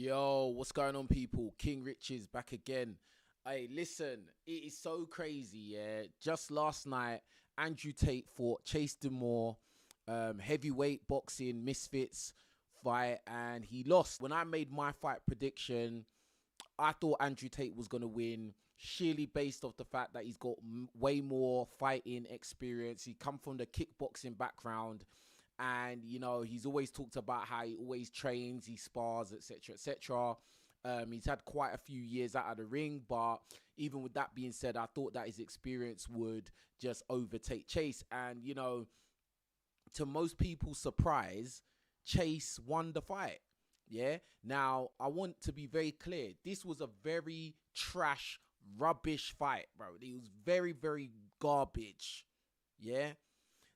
Yo, what's going on, people? King Rich is back again. Hey, listen, it is so crazy, yeah. Just last night, Andrew Tate fought Chase Demoor, heavyweight boxing misfits fight, and he lost. When I made my fight prediction, I thought Andrew Tate was going to win, sheerly based off the fact that he's got way more fighting experience. He come from the kickboxing background. And, you know, he's always talked about how he always trains, he spars, etc., etc. He's had quite a few years out of the ring, but even with that being said, I thought that his experience would just overtake Chase. And, you know, to most people's surprise, Chase won the fight. Yeah. Now, I want to be very clear. This was a very trash, rubbish fight, bro. It was very, very garbage. Yeah.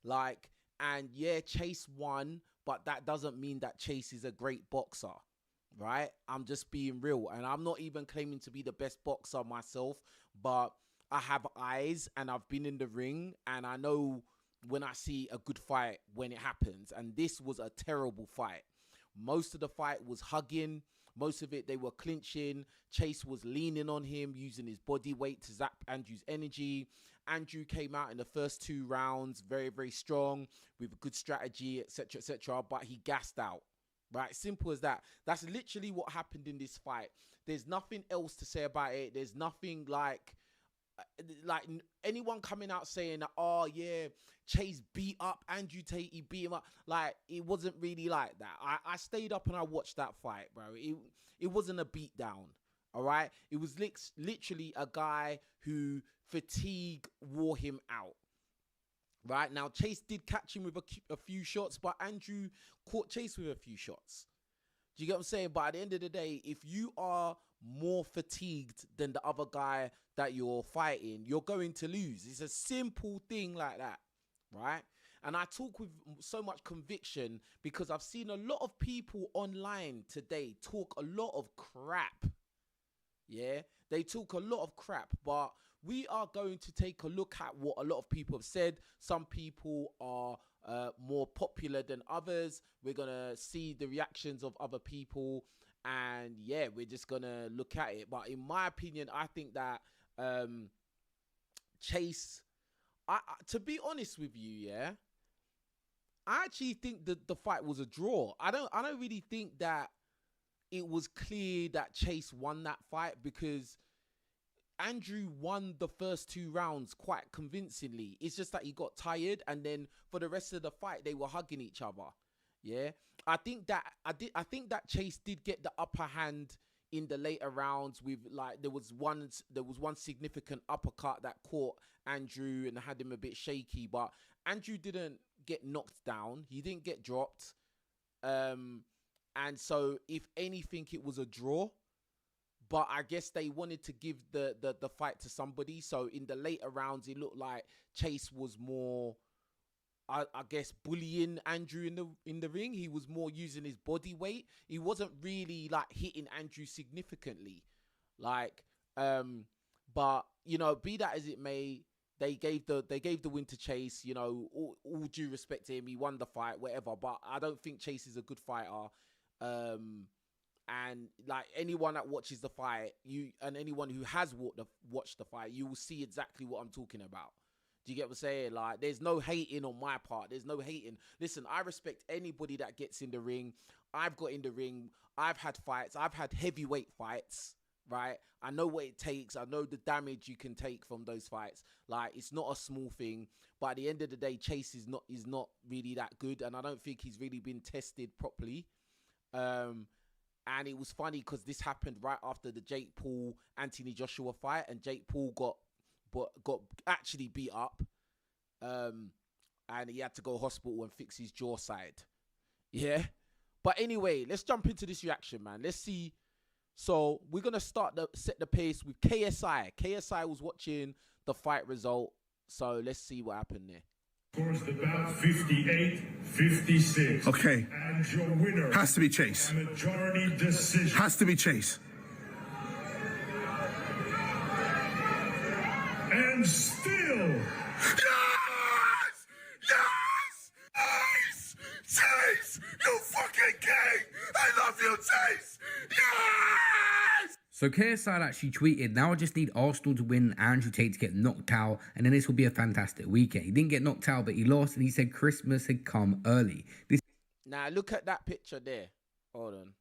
Like, and yeah, Chase won, but that doesn't mean that Chase is a great boxer, right? I'm just being real. And I'm not even claiming to be the best boxer myself, but I have eyes and I've been in the ring and I know when I see a good fight when it happens. And this was a terrible fight. Most of the fight was hugging. Most of it, they were clinching. Chase was leaning on him, using his body weight to zap Andrew's energy. Andrew came out in the first 2 rounds very, very strong with a good strategy, etc., etc., but he gassed out. Right? Simple as that. That's literally what happened in this fight. There's nothing else to say about it. There's nothing like anyone coming out saying that, oh yeah, Chase beat up Andrew Tate, he beat him up. Like, it wasn't really like that. I stayed up and I watched that fight, bro. It wasn't a beat down. All right. It was literally a guy who fatigue wore him out. Right now, Chase did catch him with a few shots, but Andrew caught Chase with a few shots. Do you get what I'm saying? But at the end of the day, if you are more fatigued than the other guy that you're fighting, you're going to lose. It's a simple thing like that, right? And I talk with so much conviction because I've seen a lot of people online today talk a lot of crap. Yeah, they talk a lot of crap, but we are going to take a look at what a lot of people have said. Some people are more popular than others. We're going to see the reactions of other people. And yeah, we're just going to look at it. But in my opinion, I think that Chase, to be honest with you, yeah, I actually think that the fight was a draw. I don't really think that it was clear that Chase won that fight because Andrew won the first 2 rounds quite convincingly. It's just that he got tired, and then for the rest of the fight, they were hugging each other. Yeah, I think that Chase did get the upper hand in the later rounds with, like, there was one significant uppercut that caught Andrew and had him a bit shaky, but Andrew didn't get knocked down. He didn't get dropped. And so, if anything, it was a draw. But I guess they wanted to give the fight to somebody. So in the later rounds, it looked like Chase was more, I guess, bullying Andrew in the ring. He was more using his body weight. He wasn't really like hitting Andrew significantly. Like, but you know, be that as it may, they gave the win to Chase. You know, all due respect to him, he won the fight, whatever. But I don't think Chase is a good fighter. And like anyone that watches the fight, and anyone who has watched the fight, you will see exactly what I'm talking about. Do you get what I'm saying? Like, there's no hating on my part. There's no hating. Listen, I respect anybody that gets in the ring. I've got in the ring. I've had fights. I've had heavyweight fights, right? I know what it takes. I know the damage you can take from those fights. Like, it's not a small thing. But at the end of the day, Chase is not really that good. And I don't think he's really been tested properly. And it was funny because this happened right after the Jake Paul Anthony Joshua fight, and Jake Paul got actually beat up, and he had to go to hospital and fix his jaw side. Yeah, but anyway, let's jump into this reaction, man. Let's see. So we're gonna set the pace with KSI. KSI was watching the fight result, so let's see what happened there. Scores the bout 58-56. Okay. And your winner has to be Chase. Majority decision. Has to be Chase. And still. Yes! Yes! Chase! Chase! You fucking king! I love you, Chase! Yes! So KSI actually tweeted, now I just need Arsenal to win, Andrew Tate to get knocked out, and then this will be a fantastic weekend. He didn't get knocked out, but he lost, and he said Christmas had come early. Now look at that picture there. Hold on.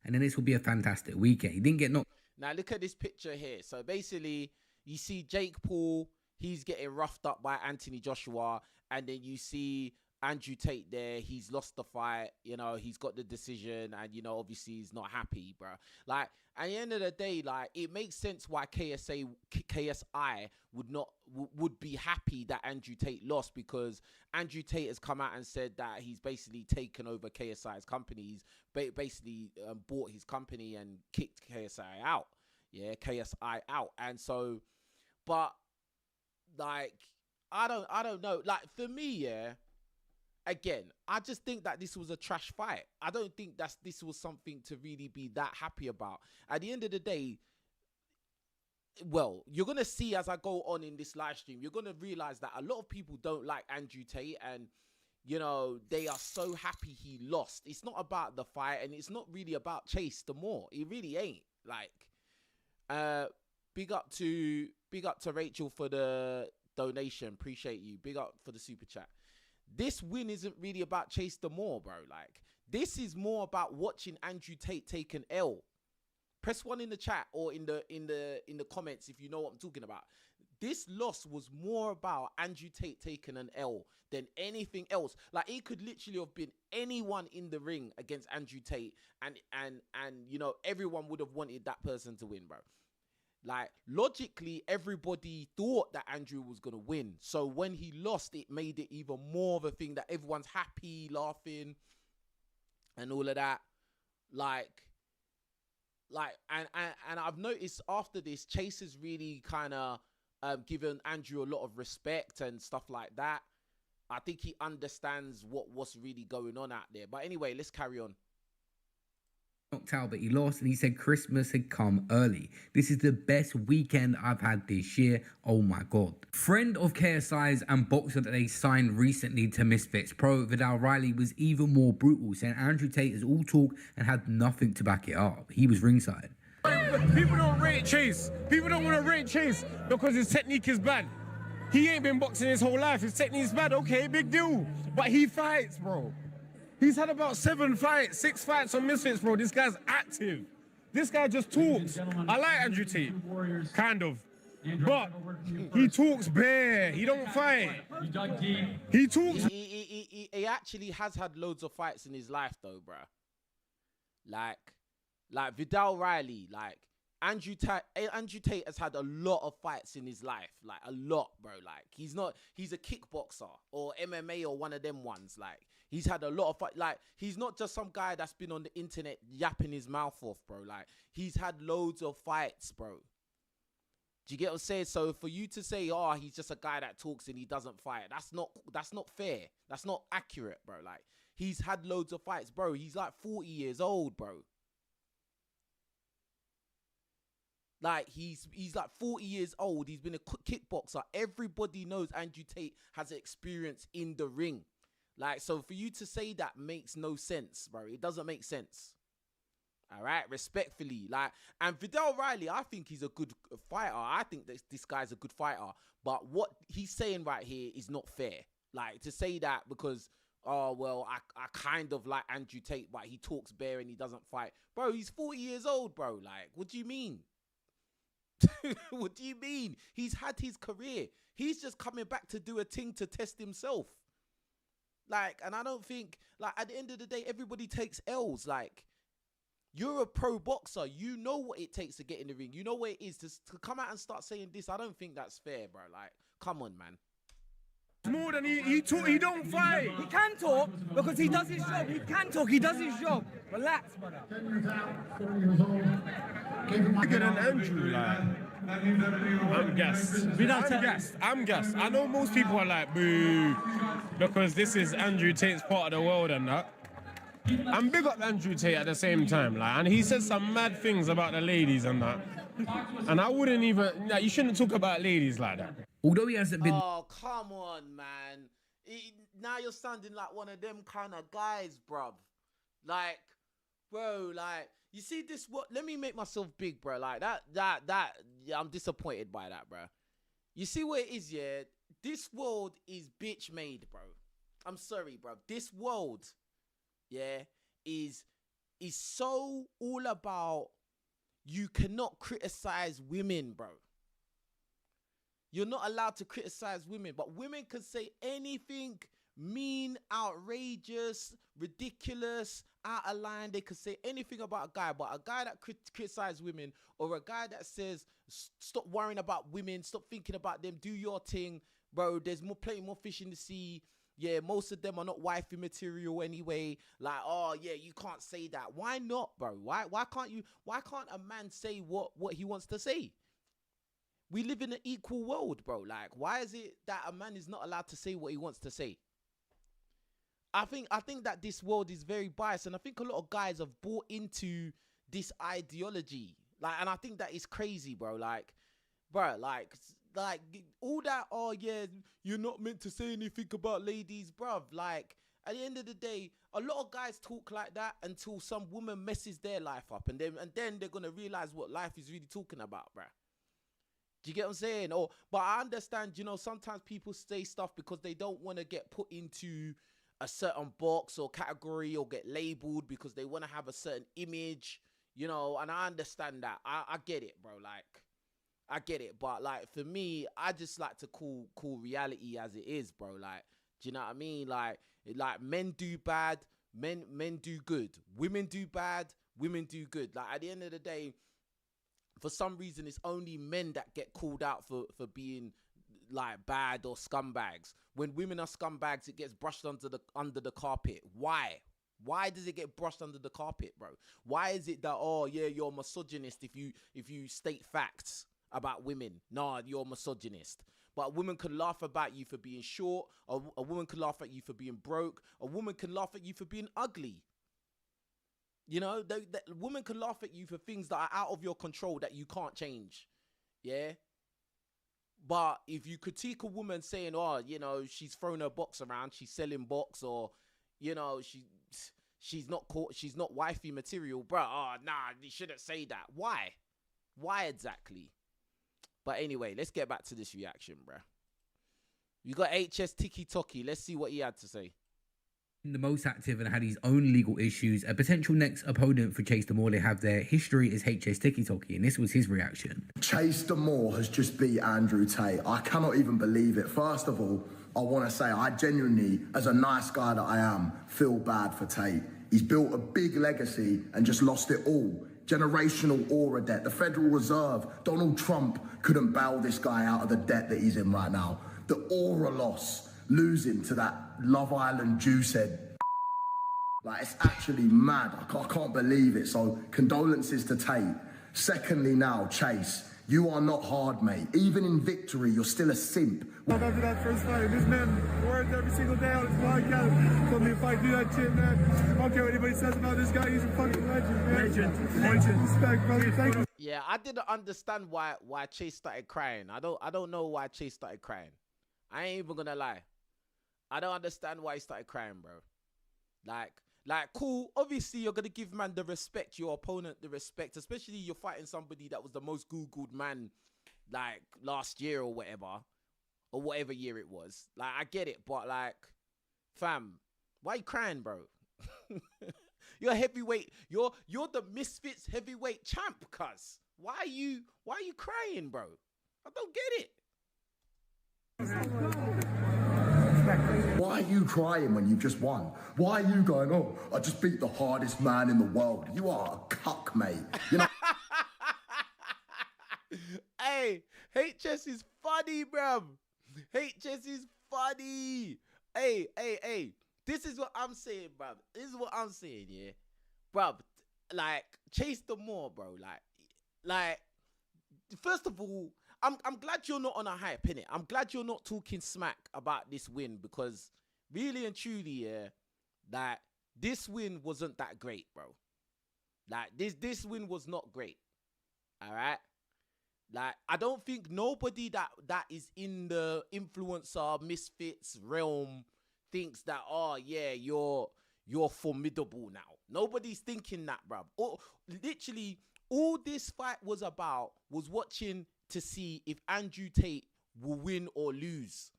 And then this will be a fantastic weekend. He didn't get knocked. Now look at this picture here. So basically, you see Jake Paul, he's getting roughed up by Anthony Joshua, and then you see Andrew Tate there. He's lost the fight, you know, he's got the decision, and, you know, obviously he's not happy, bro. Like, at the end of the day, like, it makes sense why KSI would be happy that Andrew Tate lost, because Andrew Tate has come out and said that he's basically taken over KSI's company. He's basically bought his company and kicked KSI out. Yeah, KSI out. And so, but, like, I don't know. Like, for me, yeah, again, I just think that this was a trash fight. I don't think this was something to really be that happy about. At the end of the day, well, you're going to see as I go on in this live stream, you're going to realize that a lot of people don't like Andrew Tate, and, you know, they are so happy he lost. It's not about the fight, and it's not really about Chase Demoor. It really ain't. Like, big up to Rachel for the donation. Appreciate you. Big up for the super chat. This win isn't really about Chase Demoor, bro. Like, this is more about watching Andrew Tate take an L. Press 1 in the chat or in the comments if you know what I'm talking about. This loss was more about Andrew Tate taking an L than anything else. Like, it could literally have been anyone in the ring against Andrew Tate, and you know, everyone would have wanted that person to win, bro. Like, logically, everybody thought that Andrew was going to win. So when he lost, it made it even more of a thing that everyone's happy, laughing, and all of that. And I've noticed after this, Chase has really kind of given Andrew a lot of respect and stuff like that. I think he understands what's really going on out there. But anyway, let's carry on. Knocked out, but he lost, and he said Christmas had come early. This is the best weekend I've had this year. Oh my god. Friend of KSI's and boxer that they signed recently to Misfits Pro, Viddal Riley, was even more brutal, saying Andrew Tate is all talk and had nothing to back it up. He was ringside. People don't rate Chase. People don't want to rate Chase because his technique is bad. He ain't been boxing his whole life. His technique is bad. Okay, big deal. But he fights, bro. He's had about 6 fights on Misfits, bro. This guy's active. This guy just talks. I like Andrew Tate, kind of. But he talks bare. He don't fight. He talks. He actually has had loads of fights in his life, though, bro. Like Viddal Riley, like Andrew Tate has had a lot of fights in his life, like a lot, bro. Like he's a kickboxer or MMA or one of them ones. Like he's had a lot of fight. Like he's not just some guy that's been on the internet yapping his mouth off, bro. Like he's had loads of fights, bro. Do you get what I'm saying? So for you to say, oh, he's just a guy that talks and he doesn't fight, that's not fair. That's not accurate, bro. Like he's had loads of fights, bro. He's like 40 years old, bro. Like, he's like 40 years old. He's been a kickboxer. Everybody knows Andrew Tate has experience in the ring. Like, so for you to say that makes no sense, bro. It doesn't make sense. All right? Respectfully. Like, and Viddal Riley, I think he's a good fighter. I think this guy's a good fighter. But what he's saying right here is not fair. Like, to say that because, oh, well, I kind of like Andrew Tate, but he talks bare and he doesn't fight. Bro, he's 40 years old, bro. Like, what do you mean? What do you mean? He's had his career. He's just coming back to do a thing to test himself. Like, and I don't think, like, at the end of the day, everybody takes L's. Like, you're a pro boxer. You know what it takes to get in the ring. You know what it is to come out and start saying this. I don't think that's fair, bro. Like, come on, man. More than he don't fight. He can talk because he does his job. He can talk, he does his job. Relax, brother. Bigger than Andrew, like. I'm gassed. I know most people are like, boo, because this is Andrew Tate's part of the world and that. I'm big up Andrew Tate at the same time, like, and he said some mad things about the ladies and that. And I wouldn't even, like, you shouldn't talk about ladies like that. Although he hasn't been... Oh, come on, man. Now you're sounding like one of them kind of guys, bruv. Like, bro, like, You see this? What? Let me make myself big, bro. Like that. Yeah, I'm disappointed by that, bro. You see what it is, yeah? This world is bitch made, bro. I'm sorry, bro. This world, yeah, is so all about you cannot criticize women, bro. You're not allowed to criticize women, but women can say anything mean, outrageous, ridiculous, out of line. They could say anything about a guy, but a guy that criticizes women, or a guy that says stop worrying about women, stop thinking about them, do your thing, bro. There's plenty more fish in the sea. Yeah, most of them are not wifey material anyway. Like, oh yeah, you can't say that. Why not, bro? Why can't a man say what he wants to say? We live in an equal world, bro. Like, why is it that a man is not allowed to say what he wants to say? I think that this world is very biased, and I think a lot of guys have bought into this ideology. Like, and I think that is crazy, bro. Like, bro, like all that, oh yeah, you're not meant to say anything about ladies, bruv. Like, at the end of the day, a lot of guys talk like that until some woman messes their life up, and then they're gonna realize what life is really talking about, bruh. Do you get what I'm saying? But I understand, you know, sometimes people say stuff because they don't want to get put into a certain box or category or get labeled because they want to have a certain image, you know, and I understand that. I get it, bro. Like, I get it. But like, for me, I just like to call reality as it is, bro. Like, do you know what I mean? Like men do bad, men do good. Women do bad, women do good. Like, at the end of the day, for some reason, it's only men that get called out for being like bad or scumbags. When women are scumbags, it gets brushed under the carpet. Why? Why does it get brushed under the carpet, bro? Why is it that, oh yeah, you're a misogynist if you state facts about women? Nah, you're a misogynist. But a woman can laugh about you for being short. A woman can laugh at you for being broke. A woman can laugh at you for being ugly. You know, the women can laugh at you for things that are out of your control that you can't change. Yeah. But if you critique a woman saying, oh, you know, she's thrown her box around, she's selling box, or, you know, she's not wifey material, bro. Oh, nah, you shouldn't say that. Why? Why exactly? But anyway, let's get back to this reaction, bro. You got HS TikkyTokky. Let's see what he had to say. The most active and had his own legal issues. A potential next opponent for Chase Demoor, they have their history is HS TikkyTokky, and this was his reaction. Chase Demoor has just beat Andrew Tate. I cannot even believe it. First of all, I want to say I genuinely, as a nice guy that I am, feel bad for Tate. He's built a big legacy and just lost it all. Generational aura debt. The Federal Reserve, Donald Trump couldn't bail this guy out of the debt that he's in right now. The aura loss, losing to that Love Island juice head. Like, it's actually mad. I can't believe it. So condolences to Tate. Secondly now, Chase, you are not hard, mate. Even in victory, you're still a simp. After that first fight, this man words every single day on his podcast. Told me if I do that shit, man, I don't care what anybody says about this guy. He's a fucking legend, man. Legend. Respect, brother. Thank you. Yeah, I didn't understand why Chase started crying. I don't know why Chase started crying. I ain't even gonna lie. I don't understand why he started crying, bro. Like, cool. Obviously, you're gonna give man the respect, your opponent the respect, especially you're fighting somebody that was the most Googled man, like, last year or whatever year it was. Like, I get it, but like, fam, why you crying, bro? You're a heavyweight. You're the Misfits heavyweight champ, cuz. Why are you crying, bro? I don't get it. Why are you crying when you've just won? Why are you going, oh, I just beat the hardest man in the world? You are a cuck, mate. You know. Hey, HS is funny, bruv. HS is funny. Hey. This is what I'm saying, bruv. This is what I'm saying, yeah. Bruv, like, Chase Demoor, bro. Like, first of all, I'm glad you're not on a hype, innit? I'm glad you're not talking smack about this win, because really and truly, yeah, like, this win wasn't that great, bro. Like, this win was not great. All right? Like, I don't think nobody that is in the influencer Misfits realm thinks that, oh yeah, you're formidable now. Nobody's thinking that, bruv. Literally, all this fight was about was watching to see if Andrew Tate will win or lose.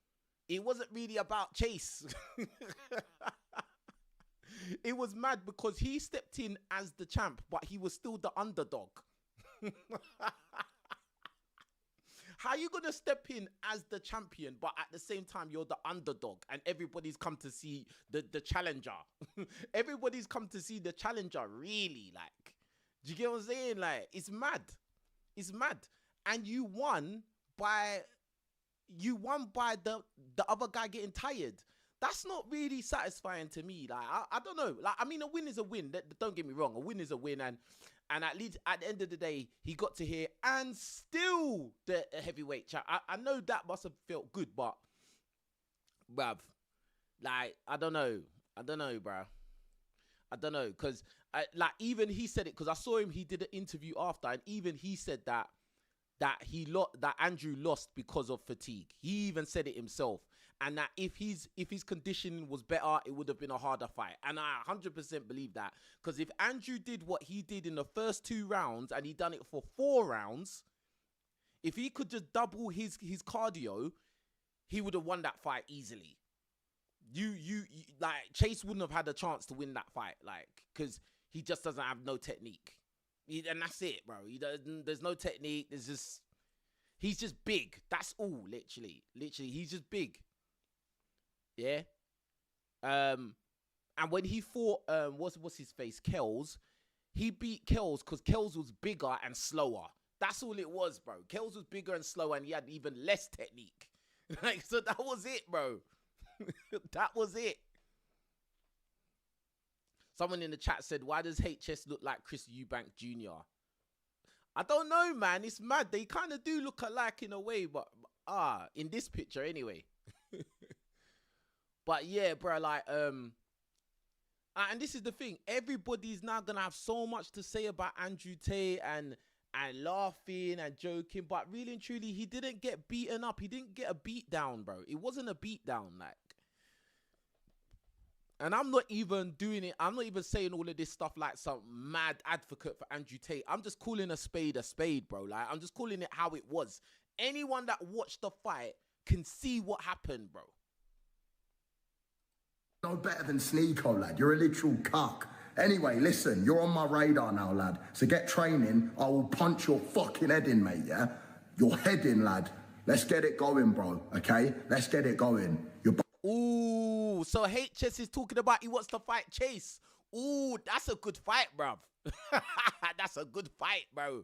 It wasn't really about Chase. It was mad because he stepped in as the champ, but he was still the underdog. How you gonna step in as the champion, but at the same time you're the underdog and everybody's come to see the challenger? Everybody's come to see the challenger, really. Like, do you get what I'm saying? Like, it's mad. It's mad. And you won by the other guy getting tired. That's not really satisfying to me. Like, I don't know. Like, I mean, a win is a win. Don't get me wrong. A win is a win. And at least at the end of the day, he got to hear and still the heavyweight chat. I know that must have felt good, but bruv, like, I don't know, bruv. I don't know, because like, even he said it, because I saw him, he did an interview after, and even he said that Andrew lost because of fatigue. He even said it himself. And that if his conditioning was better, it would have been a harder fight. And I 100% believe that. Because if Andrew did what he did in the first 2 rounds and he done it for 4 rounds, if he could just double his cardio, he would have won that fight easily. You like, Chase wouldn't have had a chance to win that fight, like, because he just doesn't have no technique. And that's it, bro. There's no technique. He's just big. That's all, literally, he's just big. Yeah. And when he fought, what's his face, Kells, he beat Kells because Kells was bigger and slower. That's all it was, bro. Kells was bigger and slower, and he had even less technique. Like, so that was it, bro. That was it. Someone in the chat said, "Why does HS look like Chris Eubank Jr.?" I don't know, man. It's mad. They kind of do look alike in a way, but in this picture anyway. But yeah, bro, like, and this is the thing. Everybody's now gonna have so much to say about Andrew Tate and laughing and joking, but really and truly, he didn't get beaten up. He didn't get a beat down, bro. It wasn't a beat down, like. And I'm not even doing it. I'm not even saying all of this stuff like some mad advocate for Andrew Tate. I'm just calling a spade, bro. Like, I'm just calling it how it was. Anyone that watched the fight can see what happened, bro. No better than Sneeko, lad. You're a literal cuck. Anyway, listen, you're on my radar now, lad. So get training. I will punch your fucking head in, mate, yeah? Your head in, lad. Let's get it going, bro, okay? Let's get it going. Ooh, so HS is talking about he wants to fight Chase. Ooh, that's a good fight, bruv. That's a good fight, bro.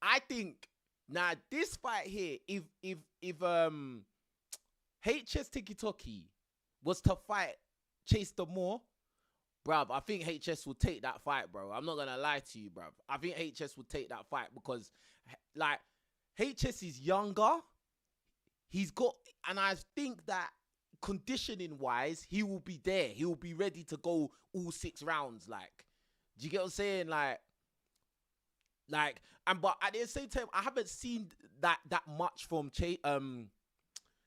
I think, now, this fight here, if HS TikkyTokky was to fight Chase Demoor, bruv, I think HS will take that fight, bro. I'm not gonna lie to you, bruv. I think HS will take that fight because, like, HS is younger. He's got, and I think that conditioning wise, he will be there. He will be ready to go all 6 rounds. Like, do you get what I'm saying? But at the same time, I haven't seen that much from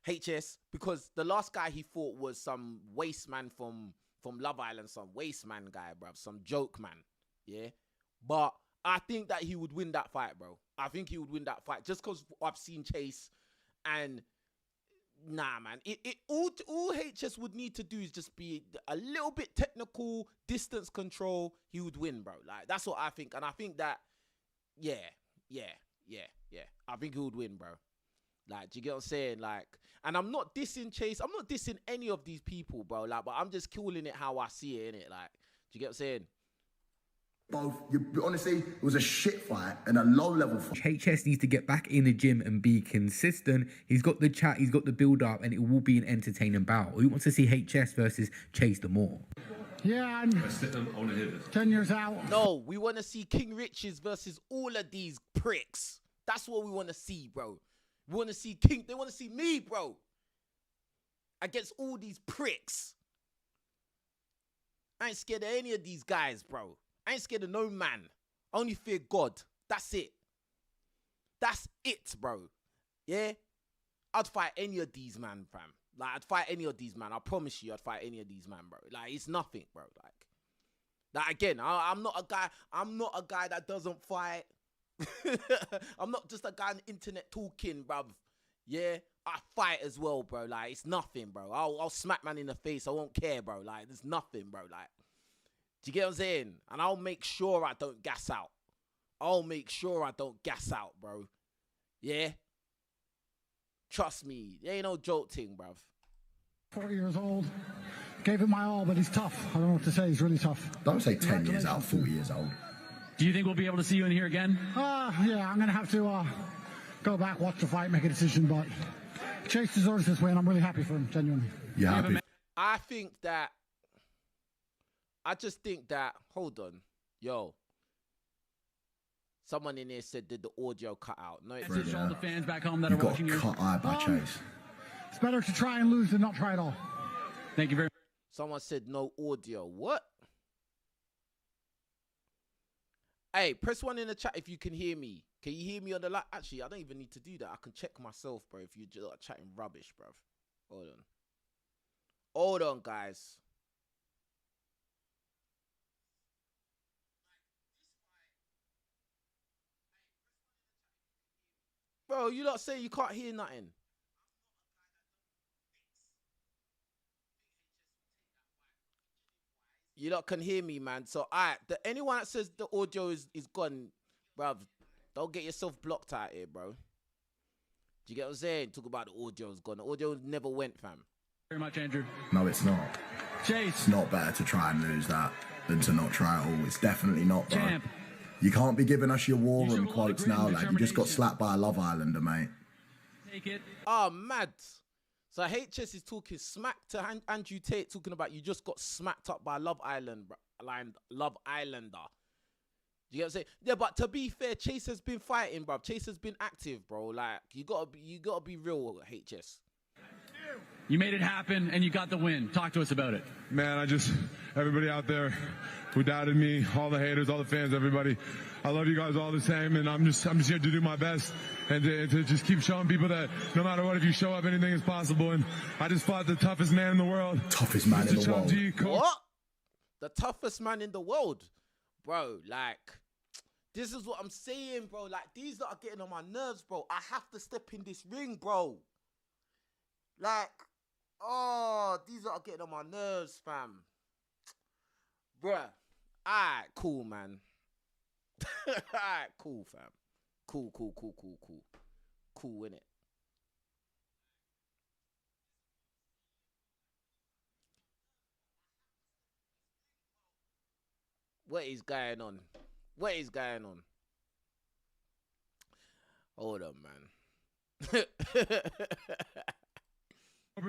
HS, because the last guy he fought was some waste man from Love Island, some waste man guy, bruv, some joke man, yeah. But I think that he would win that fight, bro. I think he would win that fight just because I've seen Chase, and nah, man. All HS would need to do is just be a little bit technical, distance control. He would win, bro. Like, that's what I think, and I think that, yeah. I think he would win, bro. Like, do you get what I'm saying? Like, and I'm not dissing Chase. I'm not dissing any of these people, bro. Like, but I'm just calling it how I see it, innit? Like, do you get what I'm saying? Both, honestly, it was a shit fight and a low-level fight. HS needs to get back in the gym and be consistent. He's got the chat, he's got the build-up, and it will be an entertaining bout. Who wants to see HS versus Chase Demoor? Yeah, and 10 years out. No, we want to see King Riches versus all of these pricks. That's what we want to see, bro. We want to see King. They want to see me, bro, against all these pricks. I ain't scared of any of these guys, bro. I ain't scared of no man. I only fear God. That's it. That's it, bro. Yeah? I'd fight any of these man, fam. Like, I'd fight any of these man. I promise you I'd fight any of these man, bro. Like, it's nothing, bro. Like, Like again, I'm not a guy. I'm not a guy that doesn't fight. I'm not just a guy on the internet talking, bruv. Yeah, I fight as well, bro. Like it's nothing, bro. I'll smack man in the face. I won't care, bro. Like there's nothing, bro. Like, do you get what I'm saying? And I'll make sure I don't gas out. I'll make sure I don't gas out, bro. Yeah. Trust me, it ain't no joke thing, bruv. 4 years old. Gave it my all, but he's tough. I don't know what to say. He's really tough. Don't say 10 years out, 40 years old. Do you think we'll be able to see you in here again? Yeah, I'm going to have to go back, watch the fight, make a decision, but Chase deserves this win. I'm really happy for him, genuinely. Yeah, happy. I just think that, hold on, yo. Someone in here said, did the audio cut out? No, it didn't. All the fans back home that are watching you. Cut eye by Chase. It's better to try and lose than not try at all. Thank you very much. Someone said no audio. What? Hey, press 1 in the chat if you can hear me. Can you hear me on the live? Actually, I don't even need to do that. I can check myself, bro, if you're just chatting rubbish, bro. Hold on. Hold on, guys. Bro, you lot say you can't hear nothing. You lot can hear me, man. So, anyone that says the audio is gone, bruv, don't get yourself blocked out here, bro. Do you get what I'm saying? Talk about the audio's gone. The audio never went, fam. Very much, Andrew. No, it's not. Chase. It's not better to try and lose that than to not try at all. It's definitely not, bro. Champ. You can't be giving us your war room quotes now, lad. You just got slapped by a Love Islander, mate. Take it. Oh, mad. So HS is talking smack to Andrew Tate, talking about you just got smacked up by Love Islander. You get what I'm saying? Yeah, but to be fair, Chase has been fighting, bro. Chase has been active, bro. Like you gotta be real, HS. You made it happen and you got the win. Talk to us about it. Man, everybody out there who doubted me, all the haters, all the fans, everybody. I love you guys all the same, and I'm just here to do my best and to just keep showing people that no matter what, if you show up, anything is possible. And I just fought the toughest man in the world. Toughest man in the world. What? The toughest man in the world, bro. Like, this is what I'm saying, bro. Like, these that are getting on my nerves, bro. I have to step in this ring, bro. Like, oh, these that are getting on my nerves, fam. Bruh. Alright, cool, man. Alright, cool, fam. Cool. Cool, innit? What is going on? What is going on? Hold on, man.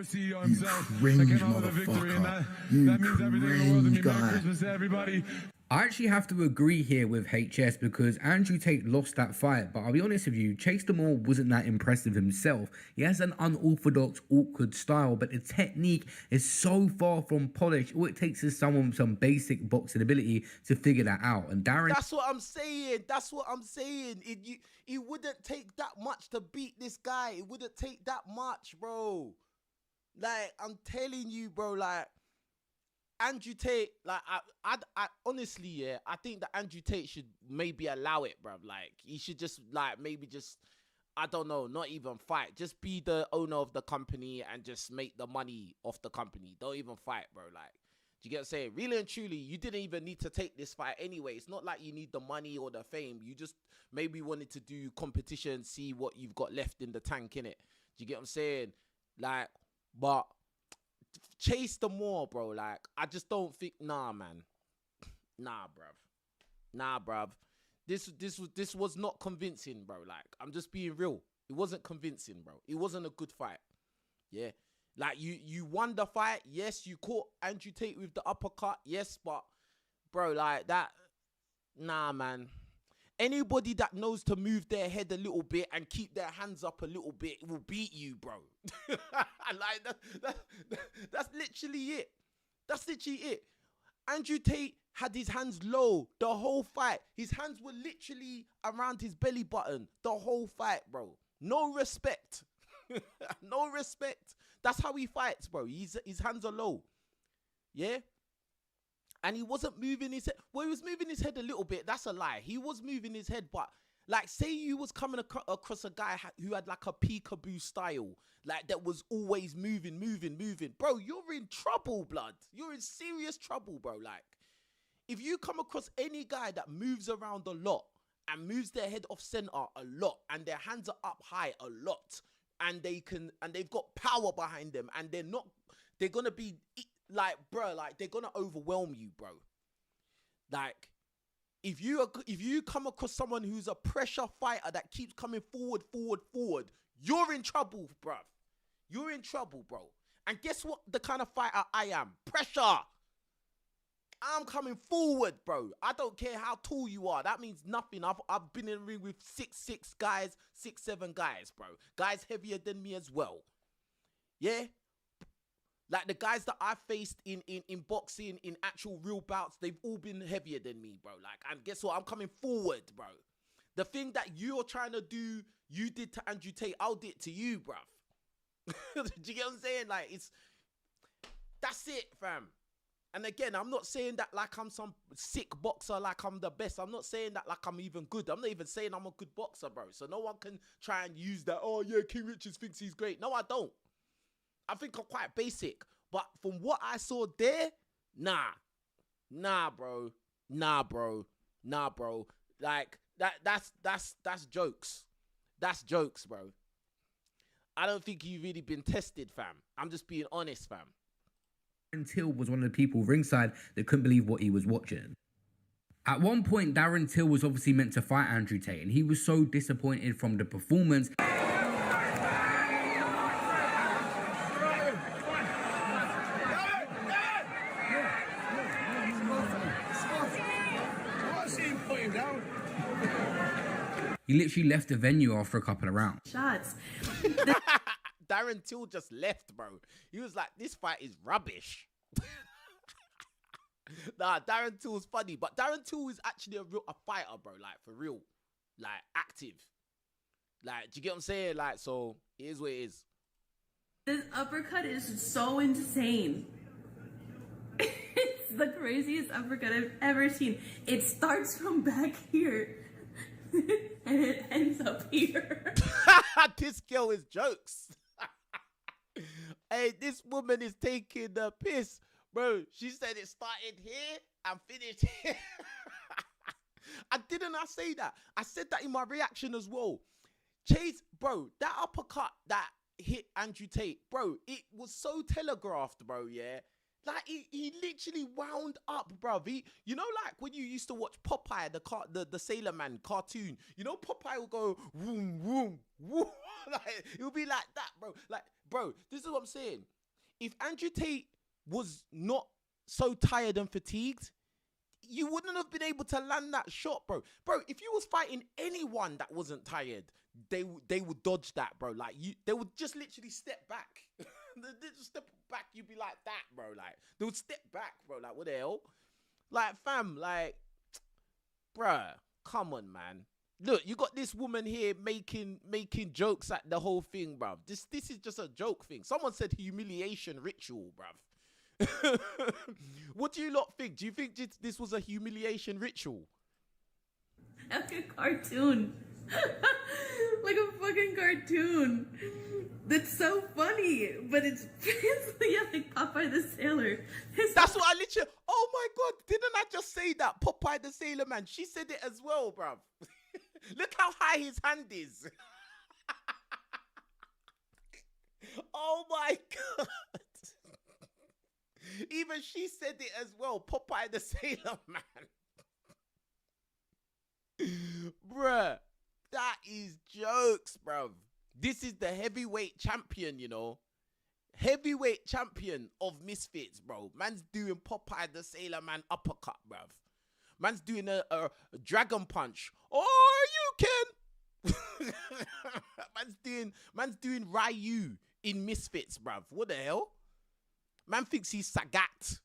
CEO himself. cringe that came out with a victory, and that You means everything in the world to me. cringe Merry guy. Christmas to everybody. I actually have to agree here with HS because Andrew Tate lost that fight, but I'll be honest with you, Chase Demoor wasn't that impressive himself. He has an unorthodox, awkward style, but the technique is so far from polished. All it takes is someone with some basic boxing ability to figure that out. And Darren... That's what I'm saying. That's what I'm saying. It wouldn't take that much to beat this guy. It wouldn't take that much, bro. Like, I'm telling you, bro, like, Andrew Tate, like, I honestly, yeah, I think that Andrew Tate should maybe allow it, bro. Like, he should just, like, maybe just, I don't know, not even fight. Just be the owner of the company and just make the money off the company. Don't even fight, bro. Like, do you get what I'm saying? Really and truly, you didn't even need to take this fight anyway. It's not like you need the money or the fame. You just maybe wanted to do competition, see what you've got left in the tank, innit? Do you get what I'm saying? Like, but Chase Demoor, bro. Like, I just don't think. Nah, man. Nah, bruv. This was not convincing, bro. Like, I'm just being real. It wasn't convincing, bro. It wasn't a good fight. Yeah. Like, you won the fight. Yes, you caught Andrew Tate with the uppercut. Yes, but, bro, like that. Nah, man. Anybody that knows to move their head a little bit and keep their hands up a little bit will beat you, bro. Like, that's literally it. That's literally it. Andrew Tate had his hands low the whole fight. His hands were literally around his belly button the whole fight, bro. No respect. No respect. That's how he fights, bro. His hands are low. Yeah? and he wasn't moving his head. Well, he was moving his head a little bit. That's a lie. He was moving his head, but like, say you was coming across a guy who had like a peekaboo style, like that was always moving. Bro, you're in trouble, blood. You're in serious trouble, bro. Like, if you come across any guy that moves around a lot and moves their head off center a lot and their hands are up high a lot and they've got power behind them and they're gonna be like, bro, like they're gonna overwhelm you, bro. Like, if you come across someone who's a pressure fighter that keeps coming forward, you're in trouble, bruv. You're in trouble, bro. And guess what? The kind of fighter I am. Pressure. I'm coming forward, bro. I don't care how tall you are. That means nothing. I've been in the ring with 6'6" guys, 6'7" guys, bro. Guys heavier than me as well. Yeah? Like, the guys that I faced in boxing, in actual real bouts, they've all been heavier than me, bro. Like, and guess what? I'm coming forward, bro. The thing that you're trying to do, you did to Andrew Tate, I'll do it to you, bruv. Do you get what I'm saying? Like, that's it, fam. And again, I'm not saying that like I'm some sick boxer, like I'm the best. I'm not saying that like I'm even good. I'm not even saying I'm a good boxer, bro. So no one can try and use that, oh yeah, King Richards thinks he's great. No, I don't. I think I'm quite basic. But from what I saw there, nah, bro. Like, that's jokes. That's jokes, bro. I don't think you've really been tested, fam. I'm just being honest, fam. Darren Till was one of the people ringside that couldn't believe what he was watching. At one point, Darren Till was obviously meant to fight Andrew Tate, and he was so disappointed from the performance. He literally left the venue after a couple of rounds. Shots. Darren Till just left, bro. He was like, this fight is rubbish. Nah, Darren Till's funny, but Darren Till is actually a fighter, bro. Like, for real. Like, active. Like, do you get what I'm saying? Like, so, it is what it is. This uppercut is so insane. It's the craziest uppercut I've ever seen. It starts from back here. And it ends up here. This girl is jokes. Hey, this woman is taking the piss. Bro, she said it started here and finished here. I say that. I said that in my reaction as well. Chase, bro, that uppercut that hit Andrew Tate, bro, it was so telegraphed, bro, yeah? Like, he literally wound up, bruv. You know, like when you used to watch Popeye, the Sailor Man cartoon. You know, Popeye will go, woom, woom, woom. Like, it would be like that, bro. Like, bro, this is what I'm saying. If Andrew Tate was not so tired and fatigued, you wouldn't have been able to land that shot, bro. Bro, if you was fighting anyone that wasn't tired, they would dodge that, bro. Like, they would just literally step back. They just step back, you'd be like that, bro. Like, they would step back, bro. Like, what the hell? Like, fam, like, bruh, come on, man. Look, you got this woman here making jokes at the whole thing, bruv. This is just a joke thing. Someone said humiliation ritual, bruv. What do you lot think? Do you think this was a humiliation ritual? Like a cartoon. Like a fucking cartoon. That's so funny, but it's yeah, like Popeye the Sailor. That's what I literally. Oh my god! Didn't I just say that? Popeye the Sailor Man. She said it as well, bruv. Look how high his hand is. Oh my god! Even she said it as well. Popeye the Sailor Man. Bruh, that is jokes, bruv. This is the heavyweight champion, you know. Heavyweight champion of misfits, bro. Man's doing Popeye the Sailor Man uppercut, bruv. Man's doing a dragon punch. Oh, you can. man's doing Ryu in misfits, bruv. What the hell? Man thinks he's Sagat.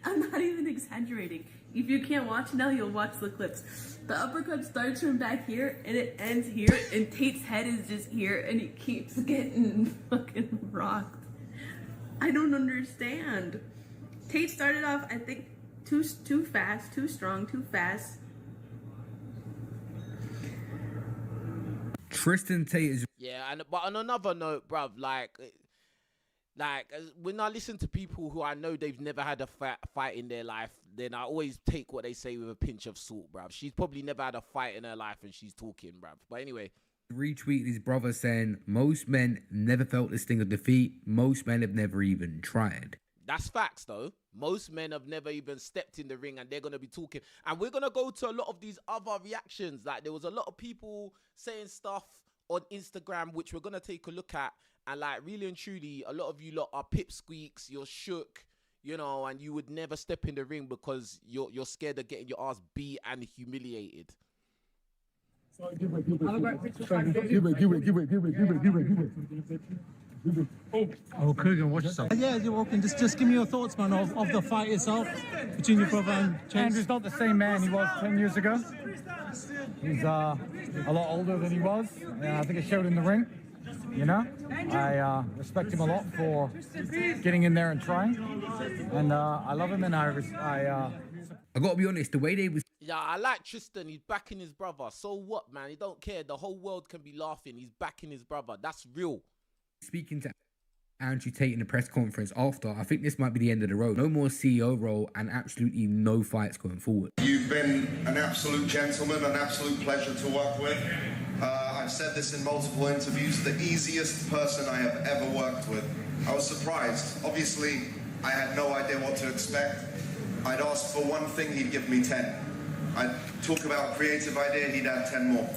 I'm not even exaggerating. If you can't watch now, you'll watch the clips. The uppercut starts from back here and it ends here, and Tate's head is just here and he keeps getting fucking rocked. I don't understand. Tate started off, I think, too fast, too strong, too fast. Tristan Tate is... Yeah, but on another note, bruv, like when I listen to people who I know they've never had a fight in their life, then I always take what they say with a pinch of salt, bruv. She's probably never had a fight in her life and she's talking, bruv. But anyway. Retweeted his brother saying, most men never felt the sting of defeat. Most men have never even tried. That's facts, though. Most men have never even stepped in the ring and they're going to be talking. And we're going to go to a lot of these other reactions. Like, there was a lot of people saying stuff on Instagram, which we're going to take a look at. And, like, really and truly, a lot of you lot are pipsqueaks. You're shook, you know, and you would never step in the ring because you're scared of getting your ass beat and humiliated. Give it. Oh, Coogan, watch yourself. Yeah, you're welcome. Just give me your thoughts, man, of the fight itself between your brother and Chase. Andrew's not the same man he was 10 years ago. He's a lot older than he was. I think it showed in the ring. You know, I respect him a lot for getting in there and trying, and I love him. And I gotta be honest, the way they was... Yeah, I like Tristan. He's backing his brother. So what, man? He don't care. The whole world can be laughing. He's backing his brother. That's real. Speaking to Andrew Tate in the press conference after, I think this might be the end of the road. No more CEO role and absolutely no fights going forward. You've been an absolute gentleman, an absolute pleasure to work with. I've said this in multiple interviews, the easiest person I have ever worked with. I was surprised. Obviously, I had no idea what to expect. I'd ask for one thing, he'd give me 10. I'd talk about a creative idea, he'd add 10 more.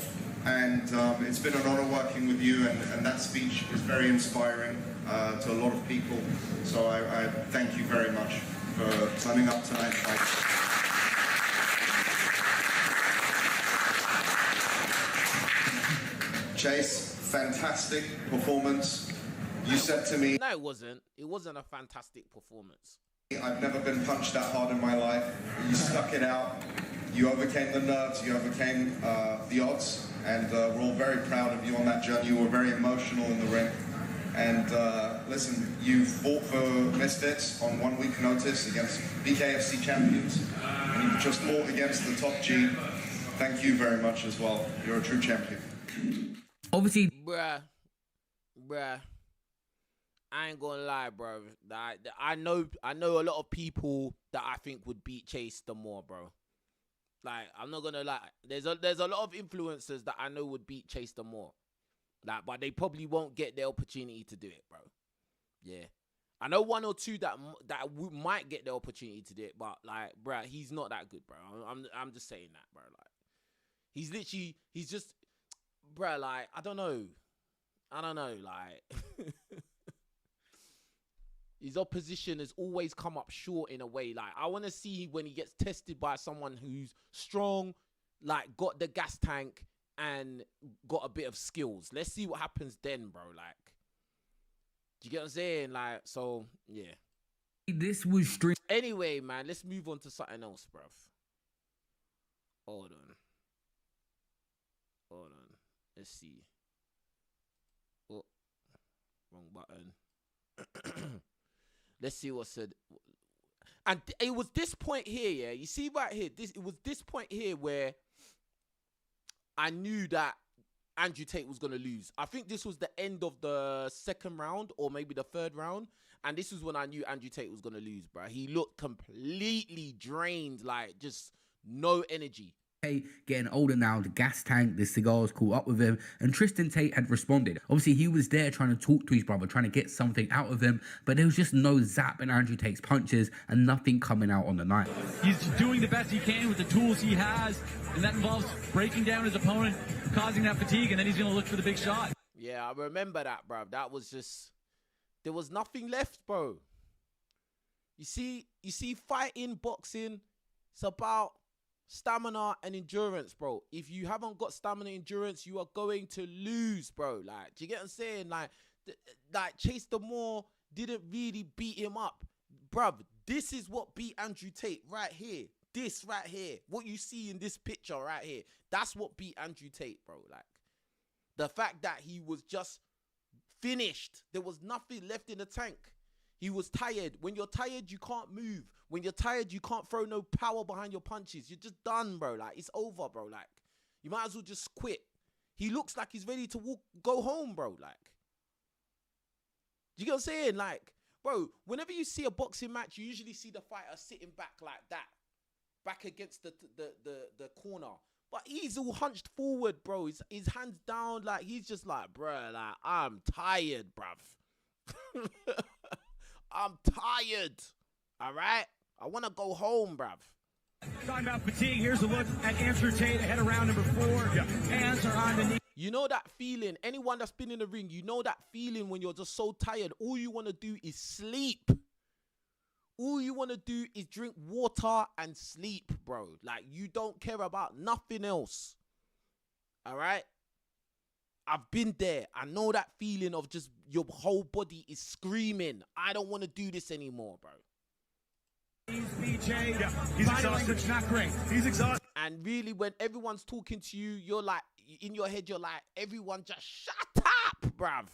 And it's been an honor working with you, and that speech is very inspiring to a lot of people. So I thank you very much for turning up tonight. Chase, fantastic performance. You said to me... No, it wasn't. It wasn't a fantastic performance. I've never been punched that hard in my life. You stuck it out. You overcame the nerves. You overcame the odds. And we're all very proud of you on that journey. You were very emotional in the ring. And listen, you fought for Misfits on 1 week notice against BKFC champions. And you just fought against the top G. Thank you very much as well. You're a true champion. Obviously, bruh, I ain't gonna lie, bro. I know a lot of people that I think would beat Chase Demoor, bro. Like, I'm not gonna lie. There's a lot of influencers that I know would beat Chase Demoor. Like, but they probably won't get the opportunity to do it, bro. Yeah, I know one or two that might get the opportunity to do it, but like, bro, he's not that good, bro. I'm just saying that, bro. Like, he's just, bro. Like, I don't know, like. His opposition has always come up short in a way. Like, I want to see when he gets tested by someone who's strong, like, got the gas tank and got a bit of skills. Let's see what happens then, bro. Like, do you get what I'm saying? Like, so, yeah. This was strange. Anyway, man, let's move on to something else, bruv. Hold on. Let's see. Oh, wrong button. Let's see what said. And it was this point here, yeah. You see right here, it was this point here where I knew that Andrew Tate was gonna lose. I think this was the end of the second round or maybe the third round, and this was when I knew Andrew Tate was gonna lose, bro. He looked completely drained, like just no energy. Getting older now, the gas tank, the cigars caught up with him, and Tristan Tate had responded. Obviously, he was there trying to talk to his brother, trying to get something out of him, but there was just no zap in Andrew Tate's punches and nothing coming out on the night. He's doing the best he can with the tools he has, and that involves breaking down his opponent, causing that fatigue, and then he's going to look for the big shot. Yeah, I remember that, bro. That was just, there was nothing left, bro. You see, fighting, boxing, it's about stamina and endurance, bro. If you haven't got stamina and endurance, you are going to lose, bro. Like, do you get what I'm saying? Like Chase Demoor didn't really beat him up, bruv. This is what beat Andrew Tate right here. This right here, what you see in this picture right here, that's what beat Andrew Tate, bro. Like, the fact that he was just finished. There was nothing left in the tank. He was tired. When you're tired, you can't move. When you're tired, you can't throw no power behind your punches. You're just done, bro. Like, it's over, bro. Like, you might as well just quit. He looks like he's ready to go home, bro. Like, you get what I'm saying? Like, bro, whenever you see a boxing match, you usually see the fighter sitting back like that, back against the corner. But he's all hunched forward, bro. His hands down, like, he's just like, bro, like, I'm tired, bruv. I'm tired. All right? I want to go home, bruv. Talking about fatigue, here's a look at Andrew Tate ahead of round number 4. Hands are on the knee. You know that feeling, anyone that's been in the ring, you know that feeling when you're just so tired. All you want to do is sleep. All you want to do is drink water and sleep, bro. Like, you don't care about nothing else. All right? I've been there. I know that feeling of just your whole body is screaming. I don't want to do this anymore, bro. BJ, he's exhausted. Not great. He's exhausted. And really, when everyone's talking to you, you're like, in your head, you're like, everyone just shut up, bruv.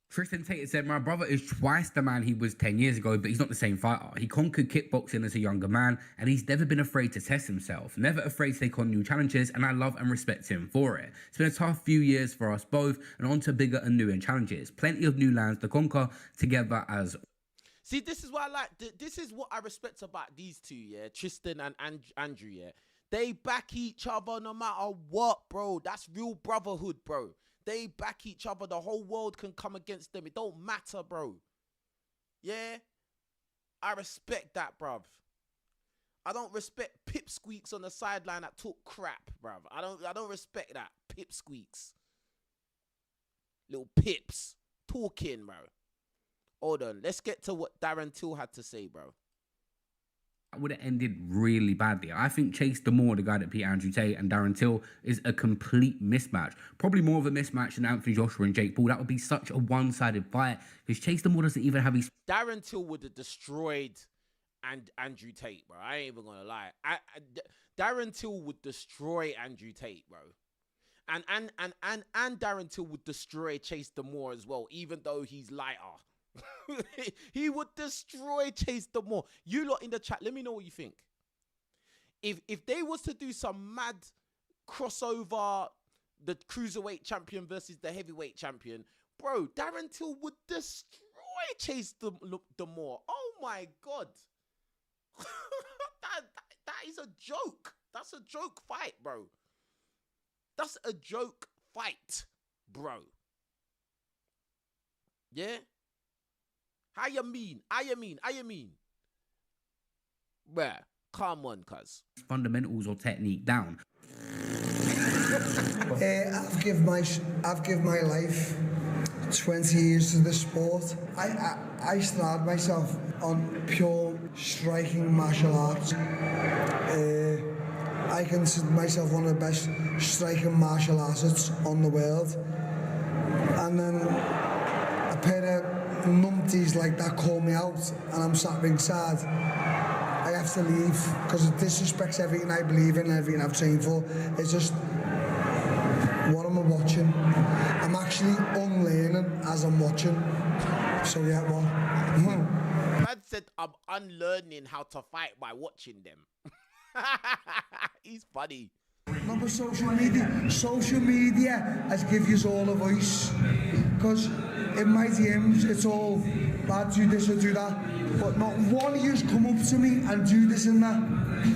Tristan Tate said, my brother is twice the man he was 10 years ago, but he's not the same fighter. He conquered kickboxing as a younger man, and he's never been afraid to test himself, never afraid to take on new challenges, and I love and respect him for it. It's been a tough few years for us both, and on to bigger and newer challenges. Plenty of new lands to conquer together as... See, this is what I like. This is what I respect about these two, yeah? Tristan and Andrew, yeah? They back each other no matter what, bro. That's real brotherhood, bro. They back each other. The whole world can come against them. It don't matter, bro. Yeah? I respect that, bruv. I don't respect pipsqueaks on the sideline that talk crap, bruv. I don't respect that. Pipsqueaks. Little pips. Talking, bro. Hold on. Let's get to what Darren Till had to say, bro. Would have ended really badly. I think Chase Demoor, the guy that beat Andrew Tate, and Darren Till is a complete mismatch. Probably more of a mismatch than Anthony Joshua and Jake Paul. That would be such a one-sided fight because Chase Demoor doesn't even have his... Darren Till would have destroyed Andrew Tate, bro. I ain't even gonna lie. Darren Till would destroy Andrew Tate, bro. And Darren Till would destroy Chase Demoor as well, even though he's lighter. He would destroy Chase Demoor. You lot in the chat, let me know what you think. If they was to do some mad crossover, the cruiserweight champion versus the heavyweight champion, bro, Darren Till would destroy Chase Demoor. Oh my god. that is a joke. That's a joke fight, bro. That's a joke fight, bro. Yeah? How you mean? Bruh, come on, cuz. Fundamentals or technique down. I've given my life 20 years to this sport. I started myself on pure striking martial arts. I consider myself one of the best striking martial artists on the world. And then a pair of numpties like that call me out and I'm sat ringside. I have to leave because it disrespects everything I believe in, everything I've trained for. It's just, what am I watching? I'm actually unlearning as I'm watching. So yeah, what? Man said I'm unlearning how to fight by watching them. He's funny. Number social media has given you all a voice. Because in my DMs, it's all, lad, do this or do that. But not one of you's come up to me and do this and that.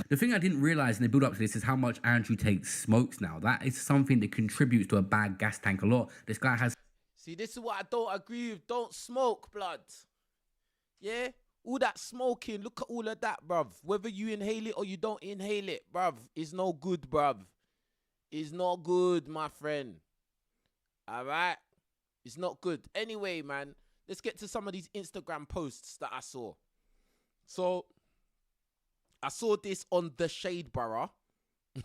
The thing I didn't realise in the build up to this is how much Andrew Tate smokes now. That is something that contributes to a bad gas tank a lot. This guy has... See, this is what I don't agree with. Don't smoke, blood. Yeah? All that smoking, look at all of that, bruv. Whether you inhale it or you don't inhale it, bruv, it's no good, bruv. It's not good, my friend. All right? It's not good. Anyway, man, let's get to some of these Instagram posts that I saw. So, I saw this on The Shade Borough.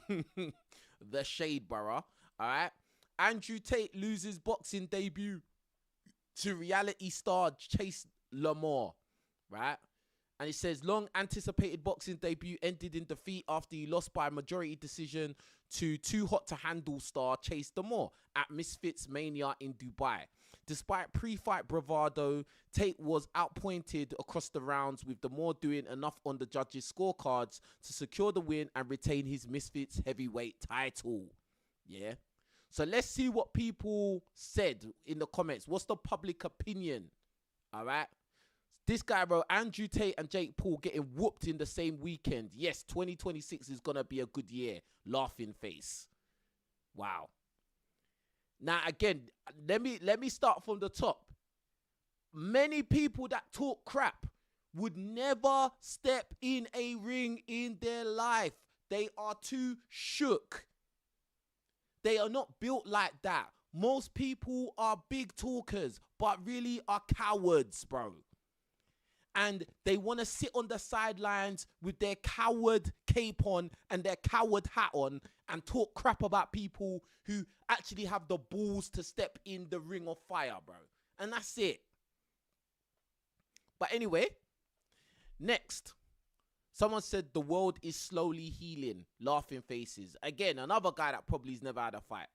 The Shade Borough. All right? Andrew Tate loses boxing debut to reality star Chase Demoor. Right? And it says, long anticipated boxing debut ended in defeat after he lost by a majority decision to Too Hot to Handle star Chase Demoor at Misfits Mania in Dubai. Despite pre-fight bravado, Tate was outpointed across the rounds, with Demoor doing enough on the judges' scorecards to secure the win and retain his Misfits heavyweight title. Yeah. So let's see what people said in the comments. What's the public opinion? All right. This guy wrote, Andrew Tate and Jake Paul getting whooped in the same weekend. Yes, 2026 is going to be a good year. Laughing face. Wow. Now, again, let me start from the top. Many people that talk crap would never step in a ring in their life. They are too shook. They are not built like that. Most people are big talkers, but really are cowards, bro. And they want to sit on the sidelines with their coward cape on and their coward hat on and talk crap about people who actually have the balls to step in the ring of fire, bro. And that's it. But anyway, next. Someone said the world is slowly healing. Laughing faces. Again, another guy that probably has never had a fight.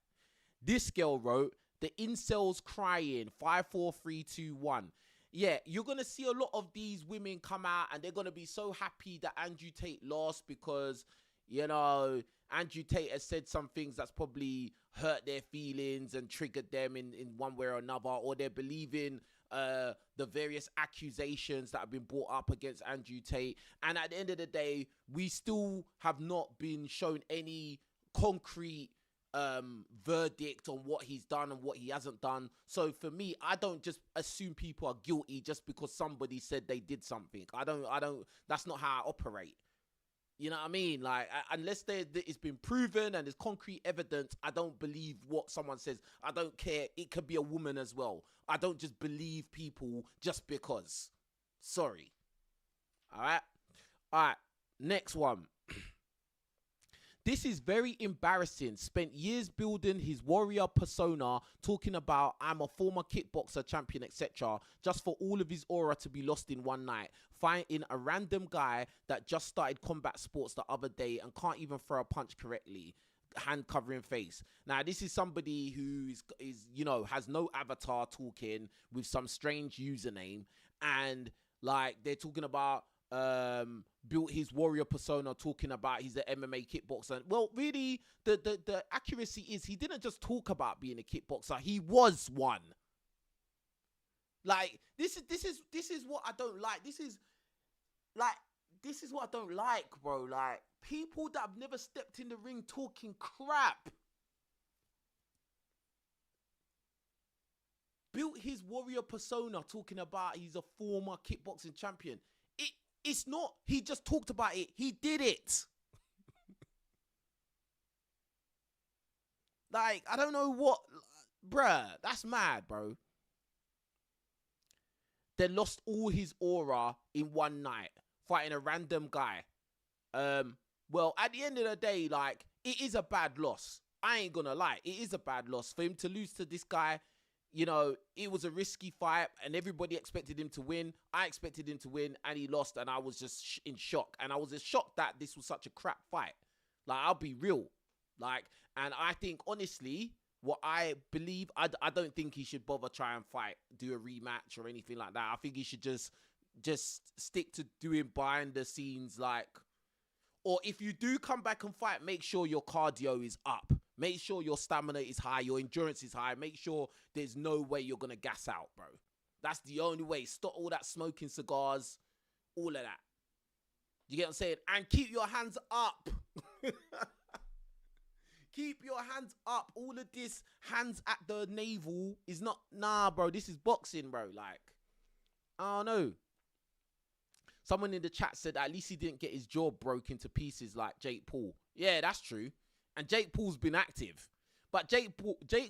This girl wrote, the incels crying. 5, 4, 3, 2, 1. Yeah, you're going to see a lot of these women come out and they're going to be so happy that Andrew Tate lost because, you know, Andrew Tate has said some things that's probably hurt their feelings and triggered them in one way or another, or they're believing the various accusations that have been brought up against Andrew Tate. And at the end of the day, we still have not been shown any concrete verdict on what he's done and what he hasn't done. So for me, I don't just assume people are guilty just because somebody said they did something. I don't, that's not how I operate. You know what I mean? Like, unless it's been proven and there's concrete evidence, I don't believe what someone says. I don't care. It could be a woman as well. I don't just believe people just because. Sorry. All right. Next one. This is very embarrassing. Spent years building his warrior persona, talking about I'm a former kickboxer champion, etc. Just for all of his aura to be lost in one night. Fighting a random guy that just started combat sports the other day and can't even throw a punch correctly. Hand covering face. Now, this is somebody who is you know, has no avatar talking with some strange username. And like, they're talking about built his warrior persona, talking about he's an MMA kickboxer. Well, really, the accuracy is he didn't just talk about being a kickboxer, he was one. Like, this is what I don't like. This is what I don't like, bro. Like, people that have never stepped in the ring talking crap. Built his warrior persona, talking about he's a former kickboxing champion. It's not, he just talked about it. He did it. Like, I don't know what, bruh, that's mad, bro. They lost all his aura in one night, fighting a random guy. Well, at the end of the day, like, it is a bad loss. I ain't gonna lie. It is a bad loss. For him to lose to this guy, you know, it was a risky fight and everybody expected him to win. I expected him to win and he lost, and I was just in shock. And I was just shocked that this was such a crap fight. Like, I'll be real. Like, and I think, honestly, what I believe, I don't think he should bother try and fight, do a rematch or anything like that. I think he should just stick to doing behind the scenes, like, or if you do come back and fight, make sure your cardio is up. Make sure your stamina is high, your endurance is high. Make sure there's no way you're going to gas out, bro. That's the only way. Stop all that smoking cigars, all of that. You get what I'm saying? And keep your hands up. Keep your hands up. All of this hands at the navel is not, nah, bro. This is boxing, bro. Like, I don't know. Someone in the chat said at least he didn't get his jaw broken to pieces like Jake Paul. Yeah, that's true. And Jake Paul's been active. But Jake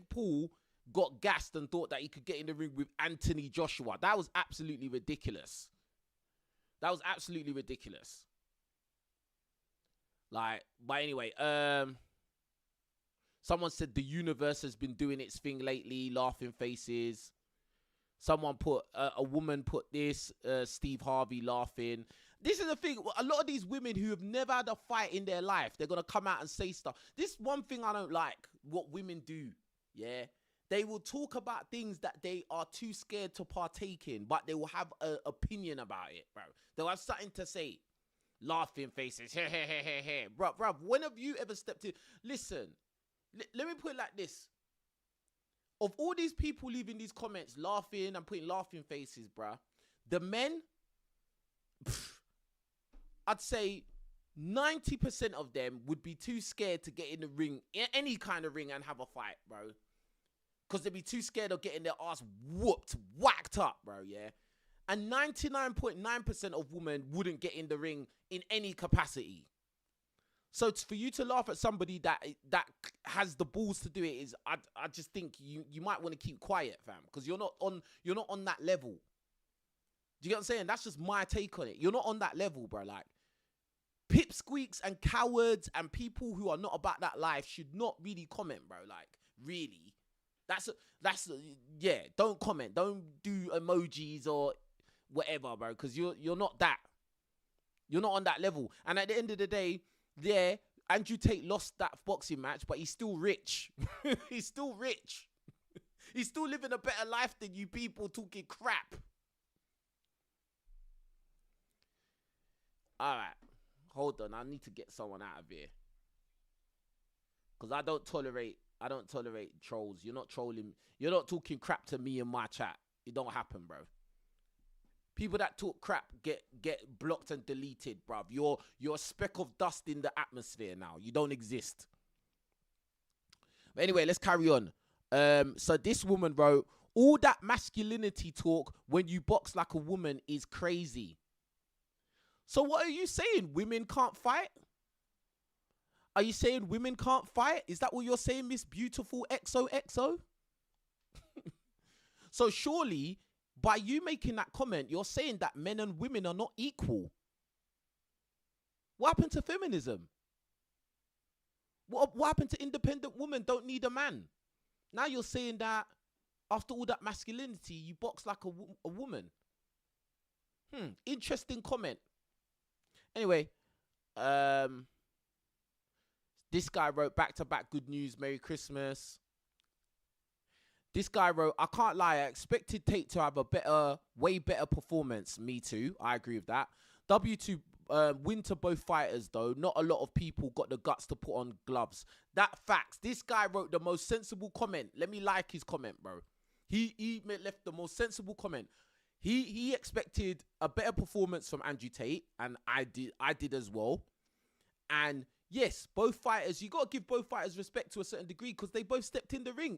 Paul got gassed and thought that he could get in the ring with Anthony Joshua. That was absolutely ridiculous. That was absolutely ridiculous. Like, but anyway, someone said the universe has been doing its thing lately, laughing faces. Someone put, a woman put this, Steve Harvey laughing. This is the thing. A lot of these women who have never had a fight in their life, they're going to come out and say stuff. This one thing I don't like, what women do, yeah? They will talk about things that they are too scared to partake in, but they will have an opinion about it, bro. They'll have something to say. Laughing faces, bro. When have you ever stepped in? Listen, let me put it like this. Of all these people leaving these comments laughing and putting laughing faces, bro, the men, I'd say 90% of them would be too scared to get in the ring, any kind of ring, and have a fight, bro. Because they'd be too scared of getting their ass whacked up, bro, yeah? And 99.9% of women wouldn't get in the ring in any capacity. So it's for you to laugh at somebody that has the balls to do it is, I just think you might want to keep quiet, fam, because you're not on that level. Do you get what I'm saying? That's just my take on it. You're not on that level, bro. Like, pipsqueaks and cowards and people who are not about that life should not really comment, bro. Like, really. Yeah, don't comment. Don't do emojis or whatever, bro, because you're not that. You're not on that level. And at the end of the day, yeah, Andrew Tate lost that boxing match, but he's still rich. He's still rich. He's still living a better life than you people talking crap. All right. Hold on. I need to get someone out of here. Because I don't tolerate trolls. You're not trolling. You're not talking crap to me in my chat. It don't happen, bro. People that talk crap get blocked and deleted, bruv. You're a speck of dust in the atmosphere now. You don't exist. But anyway, let's carry on. So this woman wrote, all that masculinity talk when you box like a woman is crazy. So what are you saying? Women can't fight? Are you saying women can't fight? Is that what you're saying, Miss Beautiful XOXO? So surely, by you making that comment, you're saying that men and women are not equal. What happened to feminism? What happened to independent women don't need a man? Now you're saying that after all that masculinity, you box like a woman. Interesting comment. Anyway, this guy wrote back-to-back good news, Merry Christmas. This guy wrote, I can't lie, I expected Tate to have a way better performance. Me too, I agree with that. W2 win to both fighters though. Not a lot of people got the guts to put on gloves. That facts. This guy wrote the most sensible comment. Let me like his comment, bro. He left the most sensible comment. He expected a better performance from Andrew Tate, and I did as well. And yes, both fighters, you got to give both fighters respect to a certain degree because they both stepped in the ring.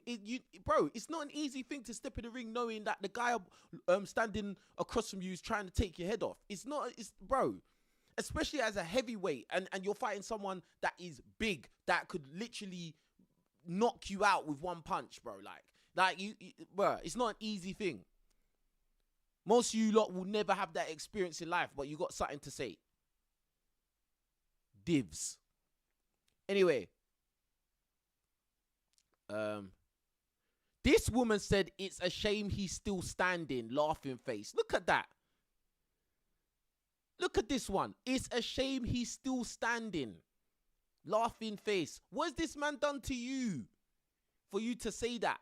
Bro, it's not an easy thing to step in the ring knowing that the guy standing across from you is trying to take your head off. Bro, especially as a heavyweight and you're fighting someone that is big, that could literally knock you out with one punch, bro. Bro, it's not an easy thing. Most of you lot will never have that experience in life, but you got something to say. Divs. Anyway, this woman said it's a shame he's still standing, laughing face. Look at that. Look at this one. It's a shame he's still standing, laughing face. What has this man done to you for you to say that?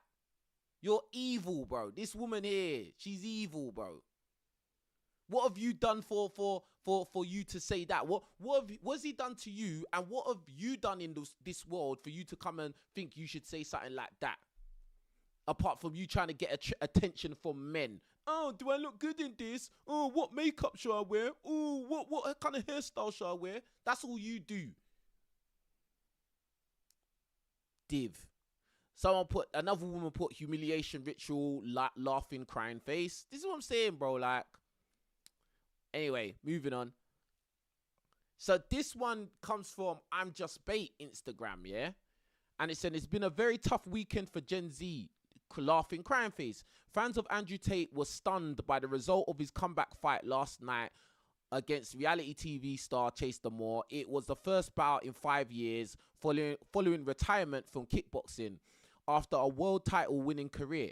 You're evil, bro. This woman here, she's evil, bro. What have you done for you to say that? What has he done to you, and what have you done in this world for you to come and think you should say something like that? Apart from you trying to get attention from men. Oh, do I look good in this? Oh, what makeup should I wear? Oh, what kind of hairstyle should I wear? That's all you do. Div. Another woman put humiliation ritual, laughing, crying face. This is what I'm saying, bro. Like, anyway, moving on. So this one comes from I'm Just Bait Instagram, yeah? And it said, it's been a very tough weekend for Gen Z, laughing, crying face. Fans of Andrew Tate were stunned by the result of his comeback fight last night against reality TV star Chase Demoor. It was the first bout in 5 years following retirement from kickboxing after a world title winning career.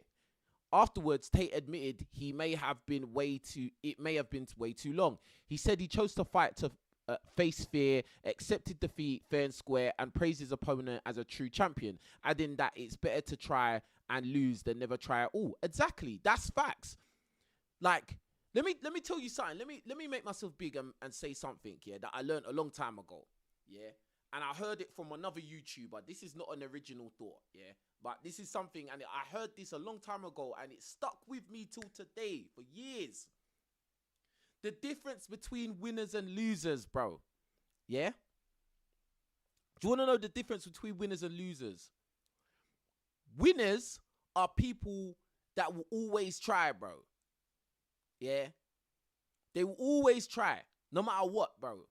Afterwards, Tate admitted it may have been way too long. He said he chose to fight to face fear, accepted defeat fair and square, and praised his opponent as a true champion, adding that it's better to try and lose than never try at all. Exactly, that's facts. Like, let me tell you something. Let me make myself big and say something, yeah, that I learned a long time ago, yeah, and I heard it from another YouTuber. This is not an original thought, yeah, but this is something, and I heard this a long time ago, and it stuck with me till today for years. The difference between winners and losers, bro. Yeah? Do you want to know the difference between winners and losers? Winners are people that will always try, bro. Yeah? They will always try, no matter what, bro.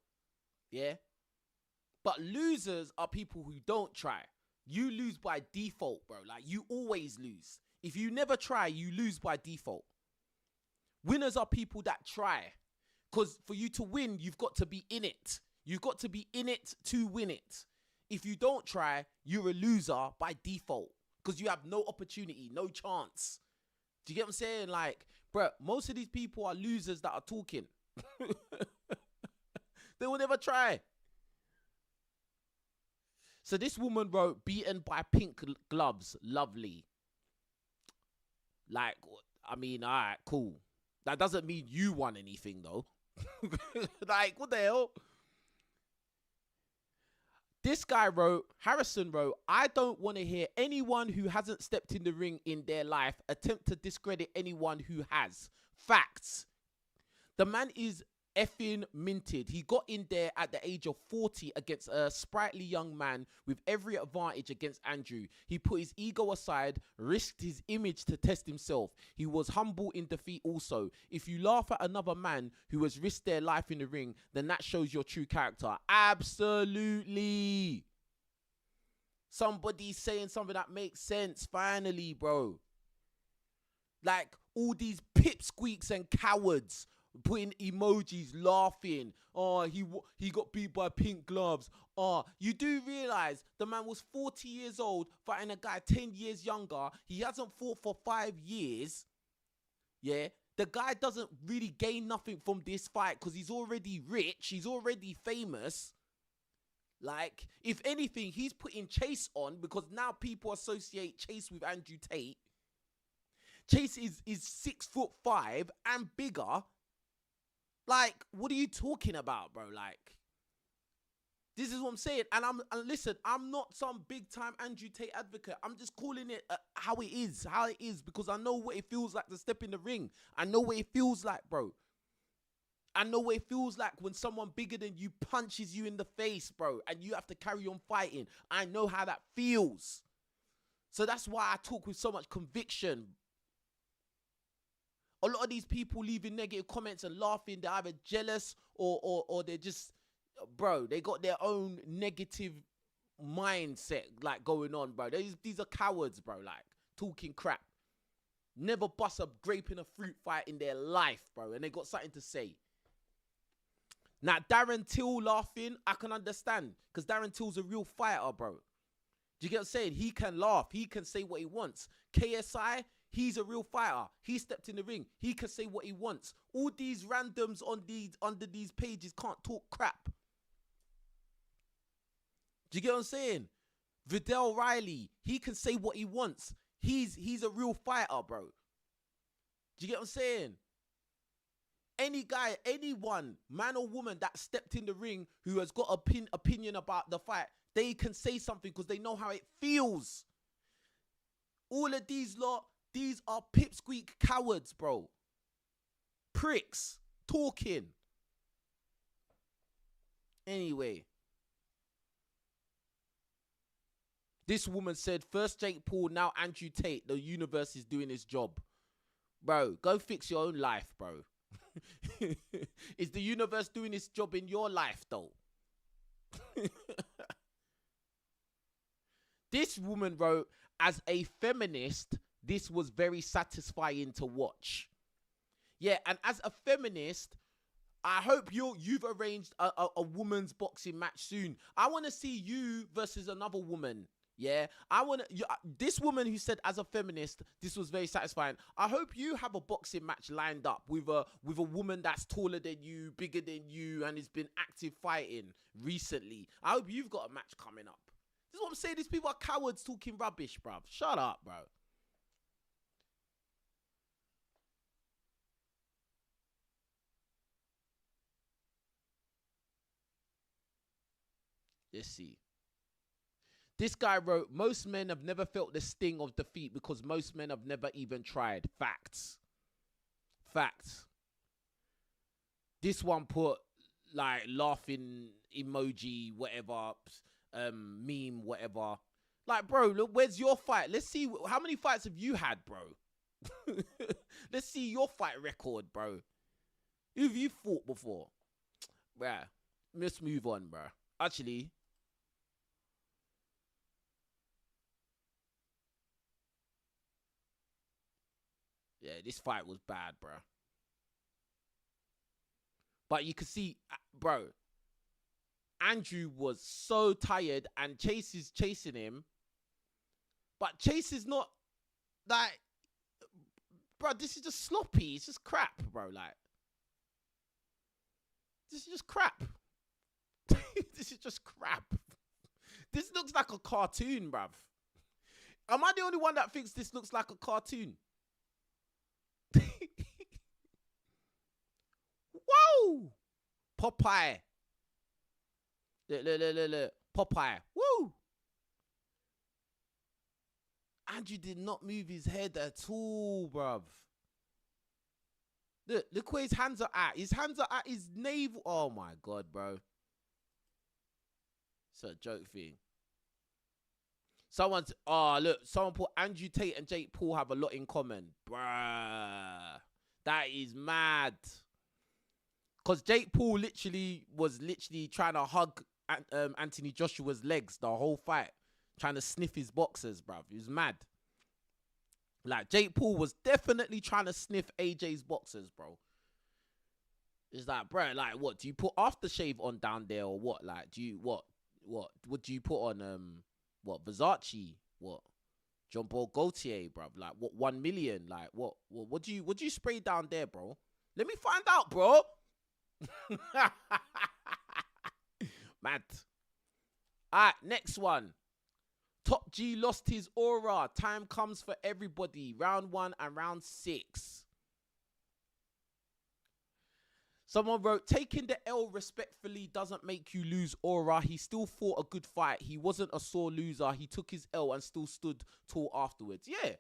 Yeah? But losers are people who don't try. You lose by default, bro. Like, you always lose. If you never try, you lose by default. Winners are people that try. Because for you to win, you've got to be in it. You've got to be in it to win it. If you don't try, you're a loser by default. Because you have no opportunity, no chance. Do you get what I'm saying? Like, bro, most of these people are losers that are talking. They will never try. So this woman wrote, beaten by pink gloves, lovely. Like, I mean, all right, cool. That doesn't mean you won anything, though. Like, what the hell? This guy wrote, Harrison wrote, I don't want to hear anyone who hasn't stepped in the ring in their life attempt to discredit anyone who has. Facts. The man is effing minted. He got in there at the age of 40 against a sprightly young man with every advantage against Andrew. He put his ego aside, risked his image to test himself. He was humble in defeat also. If you laugh at another man who has risked their life in the ring, then that shows your true character. Absolutely. Somebody's saying something that makes sense, finally, bro. Like, all these pipsqueaks and cowards putting emojis, laughing. Oh, he got beat by pink gloves. Oh, you do realize the man was 40 years old fighting a guy 10 years younger. He hasn't fought for 5 years. Yeah, the guy doesn't really gain nothing from this fight because he's already rich. He's already famous. Like, if anything, he's putting Chase on because now people associate Chase with Andrew Tate. Chase is 6'5" and bigger. Like, what are you talking about, bro? Like, this is what I'm saying. And listen, I'm not some big time Andrew Tate advocate. I'm just calling it how it is, because I know what it feels like to step in the ring. I know what it feels like, bro. I know what it feels like when someone bigger than you punches you in the face, bro, and you have to carry on fighting. I know how that feels. So that's why I talk with so much conviction. A lot of these people leaving negative comments and laughing, they're either jealous or they're just, bro, they got their own negative mindset, like, going on, bro. These are cowards, bro, like, talking crap. Never bust a grape in a fruit fight in their life, bro, and they got something to say. Now, Darren Till laughing, I can understand, because Darren Till's a real fighter, bro. Do you get what I'm saying? He can laugh. He can say what he wants. KSI, he's a real fighter. He stepped in the ring. He can say what he wants. All these randoms under these pages can't talk crap. Do you get what I'm saying? Viddal Riley, he can say what he wants. He's a real fighter, bro. Do you get what I'm saying? Any guy, anyone, man or woman that stepped in the ring who has got opinion about the fight, they can say something because they know how it feels. All of these lot, these are pipsqueak cowards, bro. Pricks. Talking. Anyway. This woman said, first Jake Paul, now Andrew Tate. The universe is doing its job. Bro, go fix your own life, bro. Is the universe doing its job in your life, though? This woman wrote, as a feminist, this was very satisfying to watch. Yeah, and as a feminist, I hope you've arranged a woman's boxing match soon. I want to see you versus another woman Yeah, I want to. This woman who said, as a feminist, this was very satisfying. I hope you have a boxing match lined up with a woman that's taller than you, bigger than you, and has been active fighting recently. I hope you've got a match coming up. This is what I'm saying. These people are cowards talking rubbish, bruv. Shut up, bro. Let's see. This guy wrote, most men have never felt the sting of defeat because most men have never even tried. Facts. Facts. This one put, like, laughing emoji, whatever, meme, whatever. Like, bro, look, where's your fight? Let's see, how many fights have you had, bro? Let's see your fight record, bro. Who have you fought before? Bruh, let's move on, bruh. Actually... yeah, this fight was bad, bro. But you can see, bro, Andrew was so tired and Chase is chasing him. But Chase is not, like, bro, this is just sloppy. It's just crap, bro. Like, this is just crap. This is just crap. This looks like a cartoon, bruv. Am I the only one that thinks this looks like a cartoon? Whoa! Popeye. Look. Popeye. Woo! Andrew did not move his head at all, bruv. Look where his hands are at. His hands are at his navel. Oh my God, bro. It's a joke thing. Someone put Andrew Tate and Jake Paul have a lot in common. Bruh. That is mad. Because Jake Paul was trying to hug Anthony Joshua's legs the whole fight. Trying to sniff his boxers, bruv. He was mad. Like, Jake Paul was definitely trying to sniff AJ's boxers, bro. It's like, bro, like, what? Do you put aftershave on down there or what? Like, do you, what do you put on, what, Versace? What? John Paul Gaultier, bruv. Like, what, 1 million? Like, what do you spray down there, bro? Let me find out, bro. Mad. Alright, next one. Top G lost his aura. Time comes for everybody. Round 1 and round 6. Someone wrote, taking the L respectfully doesn't make you lose aura. He still fought a good fight. He wasn't a sore loser. He took his L and still stood tall afterwards. Yeah.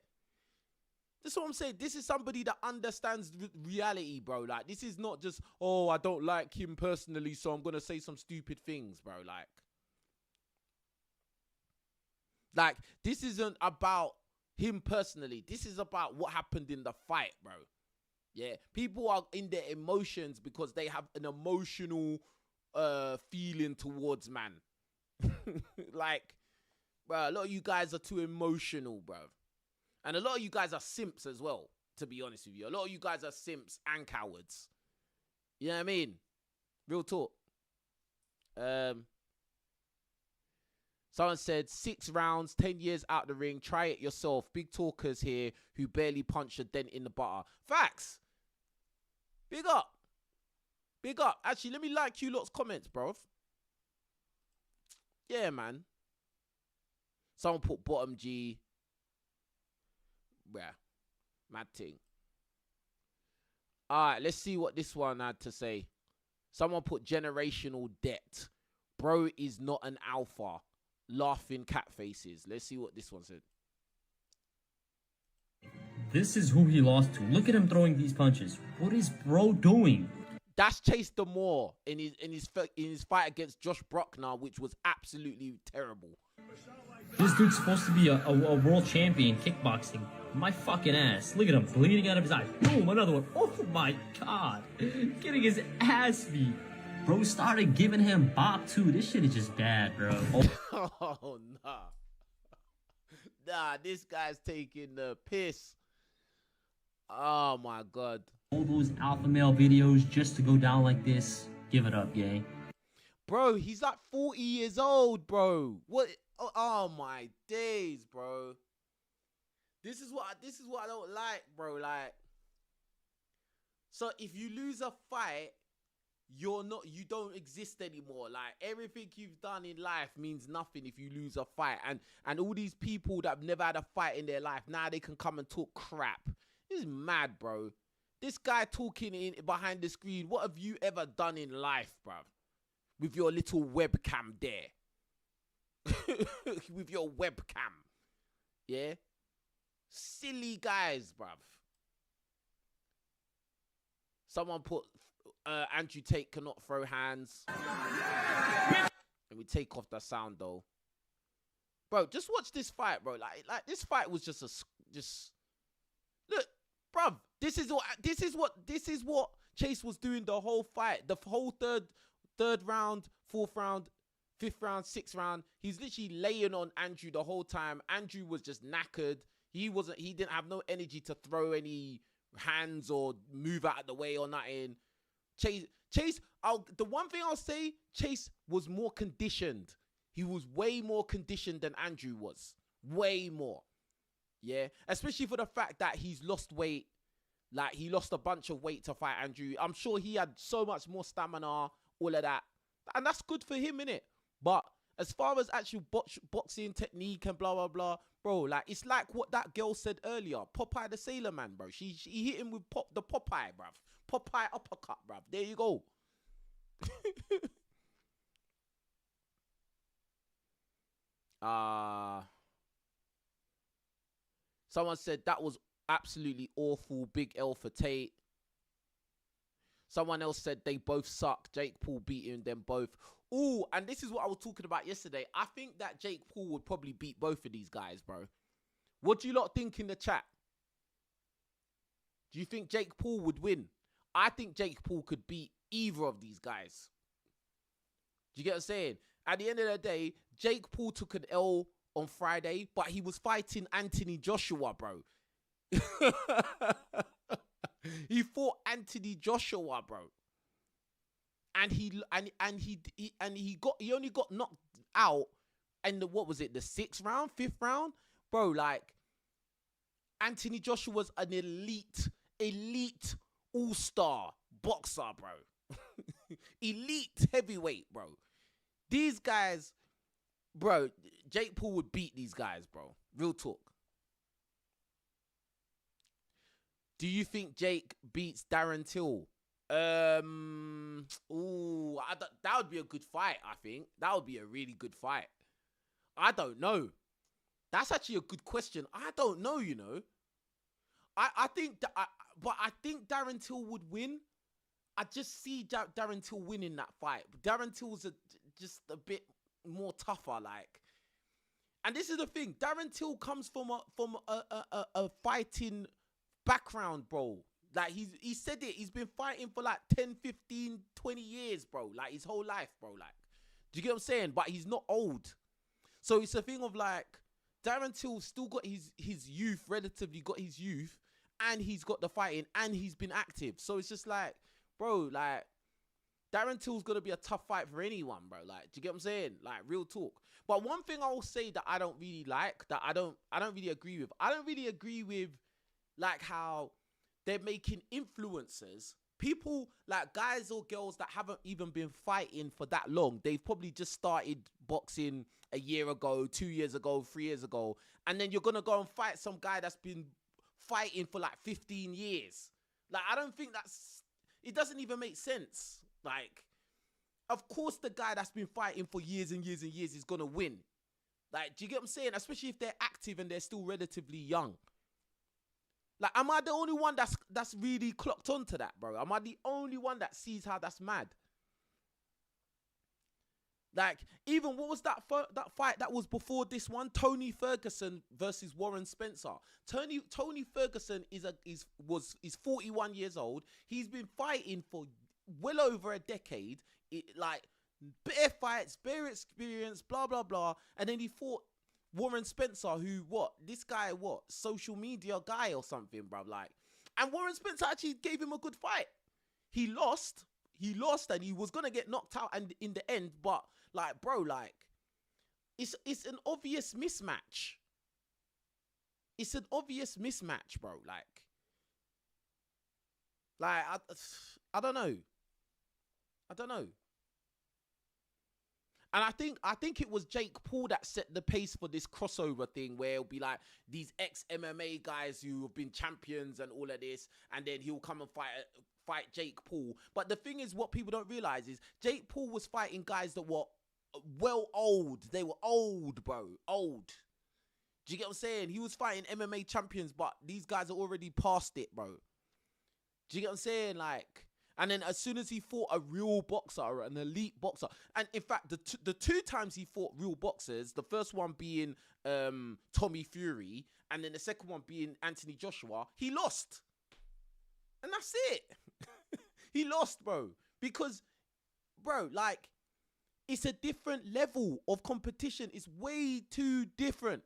That's what I'm saying. This is somebody that understands reality, bro. Like, this is not just, oh, I don't like him personally, so I'm going to say some stupid things, bro. Like, this isn't about him personally. This is about what happened in the fight, bro. Yeah, people are in their emotions because they have an emotional feeling towards man. Like, bro, a lot of you guys are too emotional, bro. And a lot of you guys are simps as well, to be honest with you. A lot of you guys are simps and cowards. You know what I mean? Real talk. Someone said 6 rounds, 10 years out the ring. Try it yourself. Big talkers here who barely punch a dent in the butter. Facts. Big up. Big up. Actually, let me like you lot's comments, bro. Yeah, man. Someone put bottom G. Yeah. Mad thing. Alright, let's see what this one had to say. Someone put generational debt. Bro is not an alpha. Laughing cat faces. Let's see what this one said. This is who he lost to. Look at him throwing these punches. What is bro doing? That's Chase Demoor in his fight against Josh Brockner, which was absolutely terrible. This dude's supposed to be a world champion kickboxing. My fucking ass. Look at him bleeding out of his eyes. Boom, another one. Oh my God. Getting his ass beat. Bro started giving him bop too. This shit is just bad, bro. Oh, nah. Nah, this guy's taking the piss. Oh my God. All those alpha male videos just to go down like this. Give it up, yay. Bro, he's like 40 years old, bro. What? Oh my days, bro. This is what I don't like, bro. Like, so if you lose a fight, you don't exist anymore. Like, everything you've done in life means nothing if you lose a fight. And all these people that have never had a fight in their life, now they can come and talk crap. This is mad, bro. This guy talking behind the screen, what have you ever done in life, bro? With your little webcam there. With your webcam. Yeah? Silly guys, bruv. Someone put Andrew Tate cannot throw hands. Let me take off the sound though. Bro, just watch this fight, bro. Like this fight was just look, bruv. This is what Chase was doing the whole fight. The whole third round, fourth round, fifth round, sixth round. He's literally laying on Andrew the whole time. Andrew was just knackered. He didn't have no energy to throw any hands or move out of the way or nothing. Chase, the one thing I'll say, Chase was more conditioned. He was way more conditioned than Andrew was. Way more. Yeah. Especially for the fact that he's lost weight. Like, he lost a bunch of weight to fight Andrew. I'm sure he had so much more stamina, all of that. And that's good for him, innit? But as far as actual boxing technique and blah, blah, blah, bro, like, it's like what that girl said earlier. Popeye the Sailor Man, bro. She hit him with the Popeye, bruv. Popeye uppercut, bruv. There you go. Someone said that was absolutely awful. Big L for Tate. Someone else said they both suck. Jake Paul beating them both. Ooh, and this is what I was talking about yesterday. I think that Jake Paul would probably beat both of these guys, bro. What do you lot think in the chat? Do you think Jake Paul would win? I think Jake Paul could beat either of these guys. Do you get what I'm saying? At the end of the day, Jake Paul took an L on Friday, but he was fighting Anthony Joshua, bro. He fought Anthony Joshua, bro. And he only got knocked out in the sixth round, fifth round, bro. Like, Anthony Joshua's an elite all-star boxer, bro. Elite heavyweight, bro. These guys, bro, Jake Paul would beat these guys, bro. Real talk. Do you think Jake beats Darren Till? That would be a good fight, I think. That would be a really good fight. I don't know. That's actually a good question. I don't know, you know. I think Darren Till would win. I just see Darren Till winning that fight. Darren Till's just a bit more tougher, like. And this is the thing. Darren Till comes from a fighting background, bro. Like, he said it. He's been fighting for like 10, 15, 20 years, bro. Like, his whole life, bro. Like, do you get what I'm saying? But he's not old. So it's a thing of like, Darren Till still got his youth, relatively got his youth, and he's got the fighting, and he's been active. So it's just like, bro, like, Darren Till's gonna be a tough fight for anyone, bro. Like, do you get what I'm saying? Like, real talk. But one thing I will say that I don't really like, that I don't really agree with. I don't really agree with, like, how they're making influencers, people, like, guys or girls that haven't even been fighting for that long. They've probably just started boxing a year ago, 2 years ago, 3 years ago. And then you're going to go and fight some guy that's been fighting for like 15 years. Like, I don't think it doesn't even make sense. Like, of course the guy that's been fighting for years and years and years is going to win. Like, do you get what I'm saying? Especially if they're active and they're still relatively young. Like, am I the only one that's really clocked onto that, bro? Am I the only one that sees how that's mad? Like, even what was that fight that was before this one? Tony Ferguson versus Warren Spencer. Tony Ferguson is 41 years old. He's been fighting for well over a decade. Like, bare fights, bare experience, blah blah blah. And then he fought Warren Spencer, who, social media guy or something, bruv. Like, and Warren Spencer actually gave him a good fight. He lost. he lost and he was gonna get knocked out and in the end, but like, bro, like, it's an obvious mismatch. It's an obvious mismatch, bro. Like I don't know. I don't know. And I think it was Jake Paul that set the pace for this crossover thing where it'll be like these ex-MMA guys who have been champions and all of this, and then he'll come and fight Jake Paul. But the thing is, what people don't realize is Jake Paul was fighting guys that were well old. They were old, bro. Old. Do you get what I'm saying? He was fighting MMA champions, but these guys are already past it, bro. Do you get what I'm saying? Like, and then as soon as he fought a real boxer, an elite boxer, and in fact, the two times he fought real boxers, the first one being Tommy Fury, and then the second one being Anthony Joshua, he lost. And that's it. He lost, bro. Because, bro, like, it's a different level of competition. It's way too different.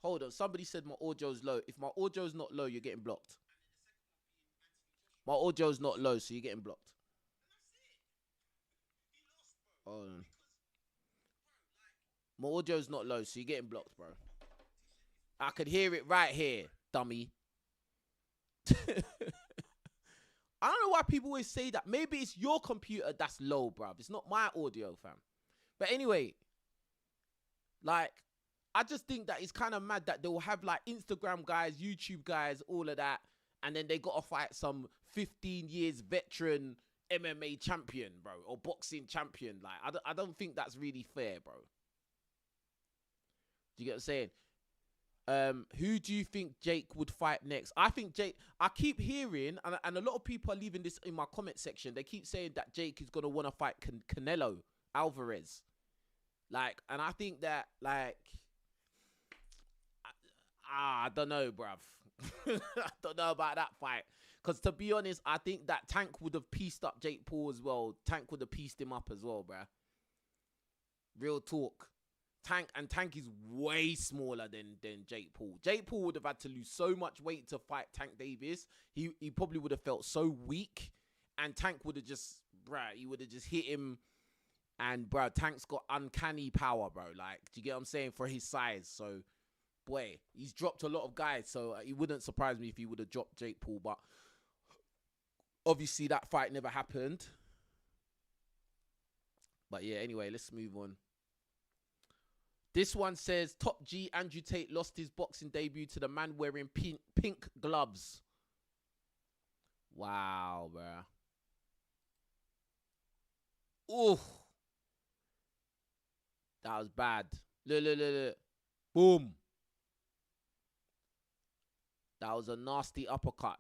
Hold on, somebody said my audio's low. If my audio's not low, you're getting blocked. My audio's not low, so you're getting blocked. Hold on. My audio's not low, so you're getting blocked, bro. I could hear it right here, dummy. I don't know why people always say that. Maybe it's your computer that's low, bruv. It's not my audio, fam. But anyway, like, I just think that it's kind of mad that they'll have like Instagram guys, YouTube guys, all of that, and then they got to fight some 15 years veteran MMA champion, bro, or boxing champion. Like, I don't think that's really fair, bro. Do you get what I'm saying? Who do you think Jake would fight next? I think Jake, I keep hearing, and a lot of people are leaving this in my comment section. They keep saying that Jake is going to want to fight Canelo Alvarez. Like, and I think that, like, I don't know, bruv. I don't know about that fight. Because to be honest, I think that Tank would have pieced up Jake Paul as well. Tank would have pieced him up as well, bruh. Real talk. Tank is way smaller than Jake Paul. Jake Paul would have had to lose so much weight to fight Tank Davis. He probably would have felt so weak. And Tank would have just, bruh, he would have just hit him. And, bruh, Tank's got uncanny power, bro. Like, do you get what I'm saying? For his size. So, boy, he's dropped a lot of guys, so it wouldn't surprise me if he would have dropped Jake Paul, but obviously that fight never happened. But yeah, anyway, let's move on. This one says, Top G Andrew Tate lost his boxing debut to the man wearing pink gloves. Wow, bruh. Ooh. That was bad. Look. Boom. That was a nasty uppercut.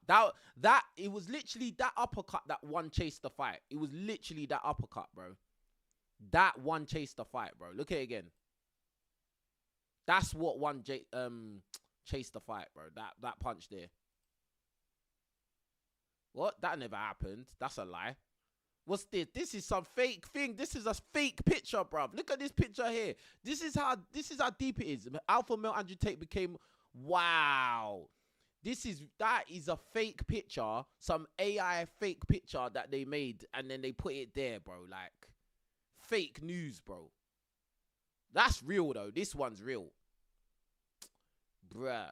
It was literally that uppercut that one chased the fight. It was literally that uppercut, bro. That one chased the fight, bro. Look at it again. That's what one chased the fight, bro. That punch there. What? That never happened. That's a lie. What's this? This is some fake thing. This is a fake picture, bruv. Look at this picture here. This is how deep it is. Alpha male Andrew Tate became, wow. That is a fake picture, some AI fake picture that they made, and then they put it there, bro. Like, fake news, bro. That's real, though. This one's real. Bruh.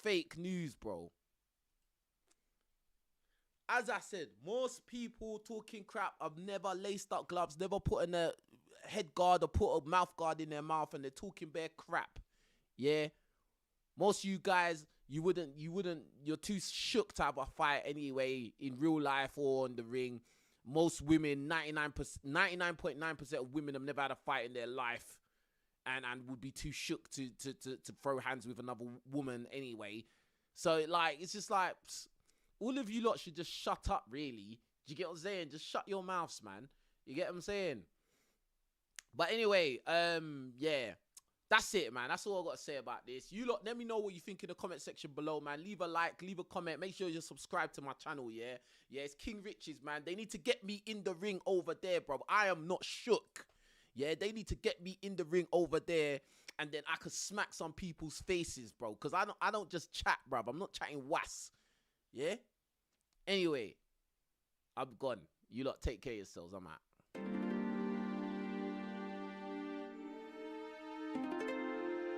Fake news, bro. As I said, most people talking crap have never laced up gloves, never put in a head guard or put a mouth guard in their mouth, and they're talking bare crap. Yeah? Most of you guys, you're too shook to have a fight anyway in real life or in the ring. Most women, 99.9% of women have never had a fight in their life and would be too shook to throw hands with another woman anyway. So, like, it's just like, all of you lot should just shut up, really. Do you get what I'm saying? Just shut your mouths, man. You get what I'm saying? But anyway, yeah. That's it, man. That's all I got to say about this. You lot, let me know what you think in the comment section below, man. Leave a like, leave a comment. Make sure you're subscribed to my channel, yeah? Yeah, it's King Riches, man. They need to get me in the ring over there, bro. I am not shook. Yeah, they need to get me in the ring over there, and then I could smack some people's faces, bro. Because I don't just chat, bro. I'm not chatting was. Yeah? Anyway, I'm gone. You lot take care of yourselves. I'm out.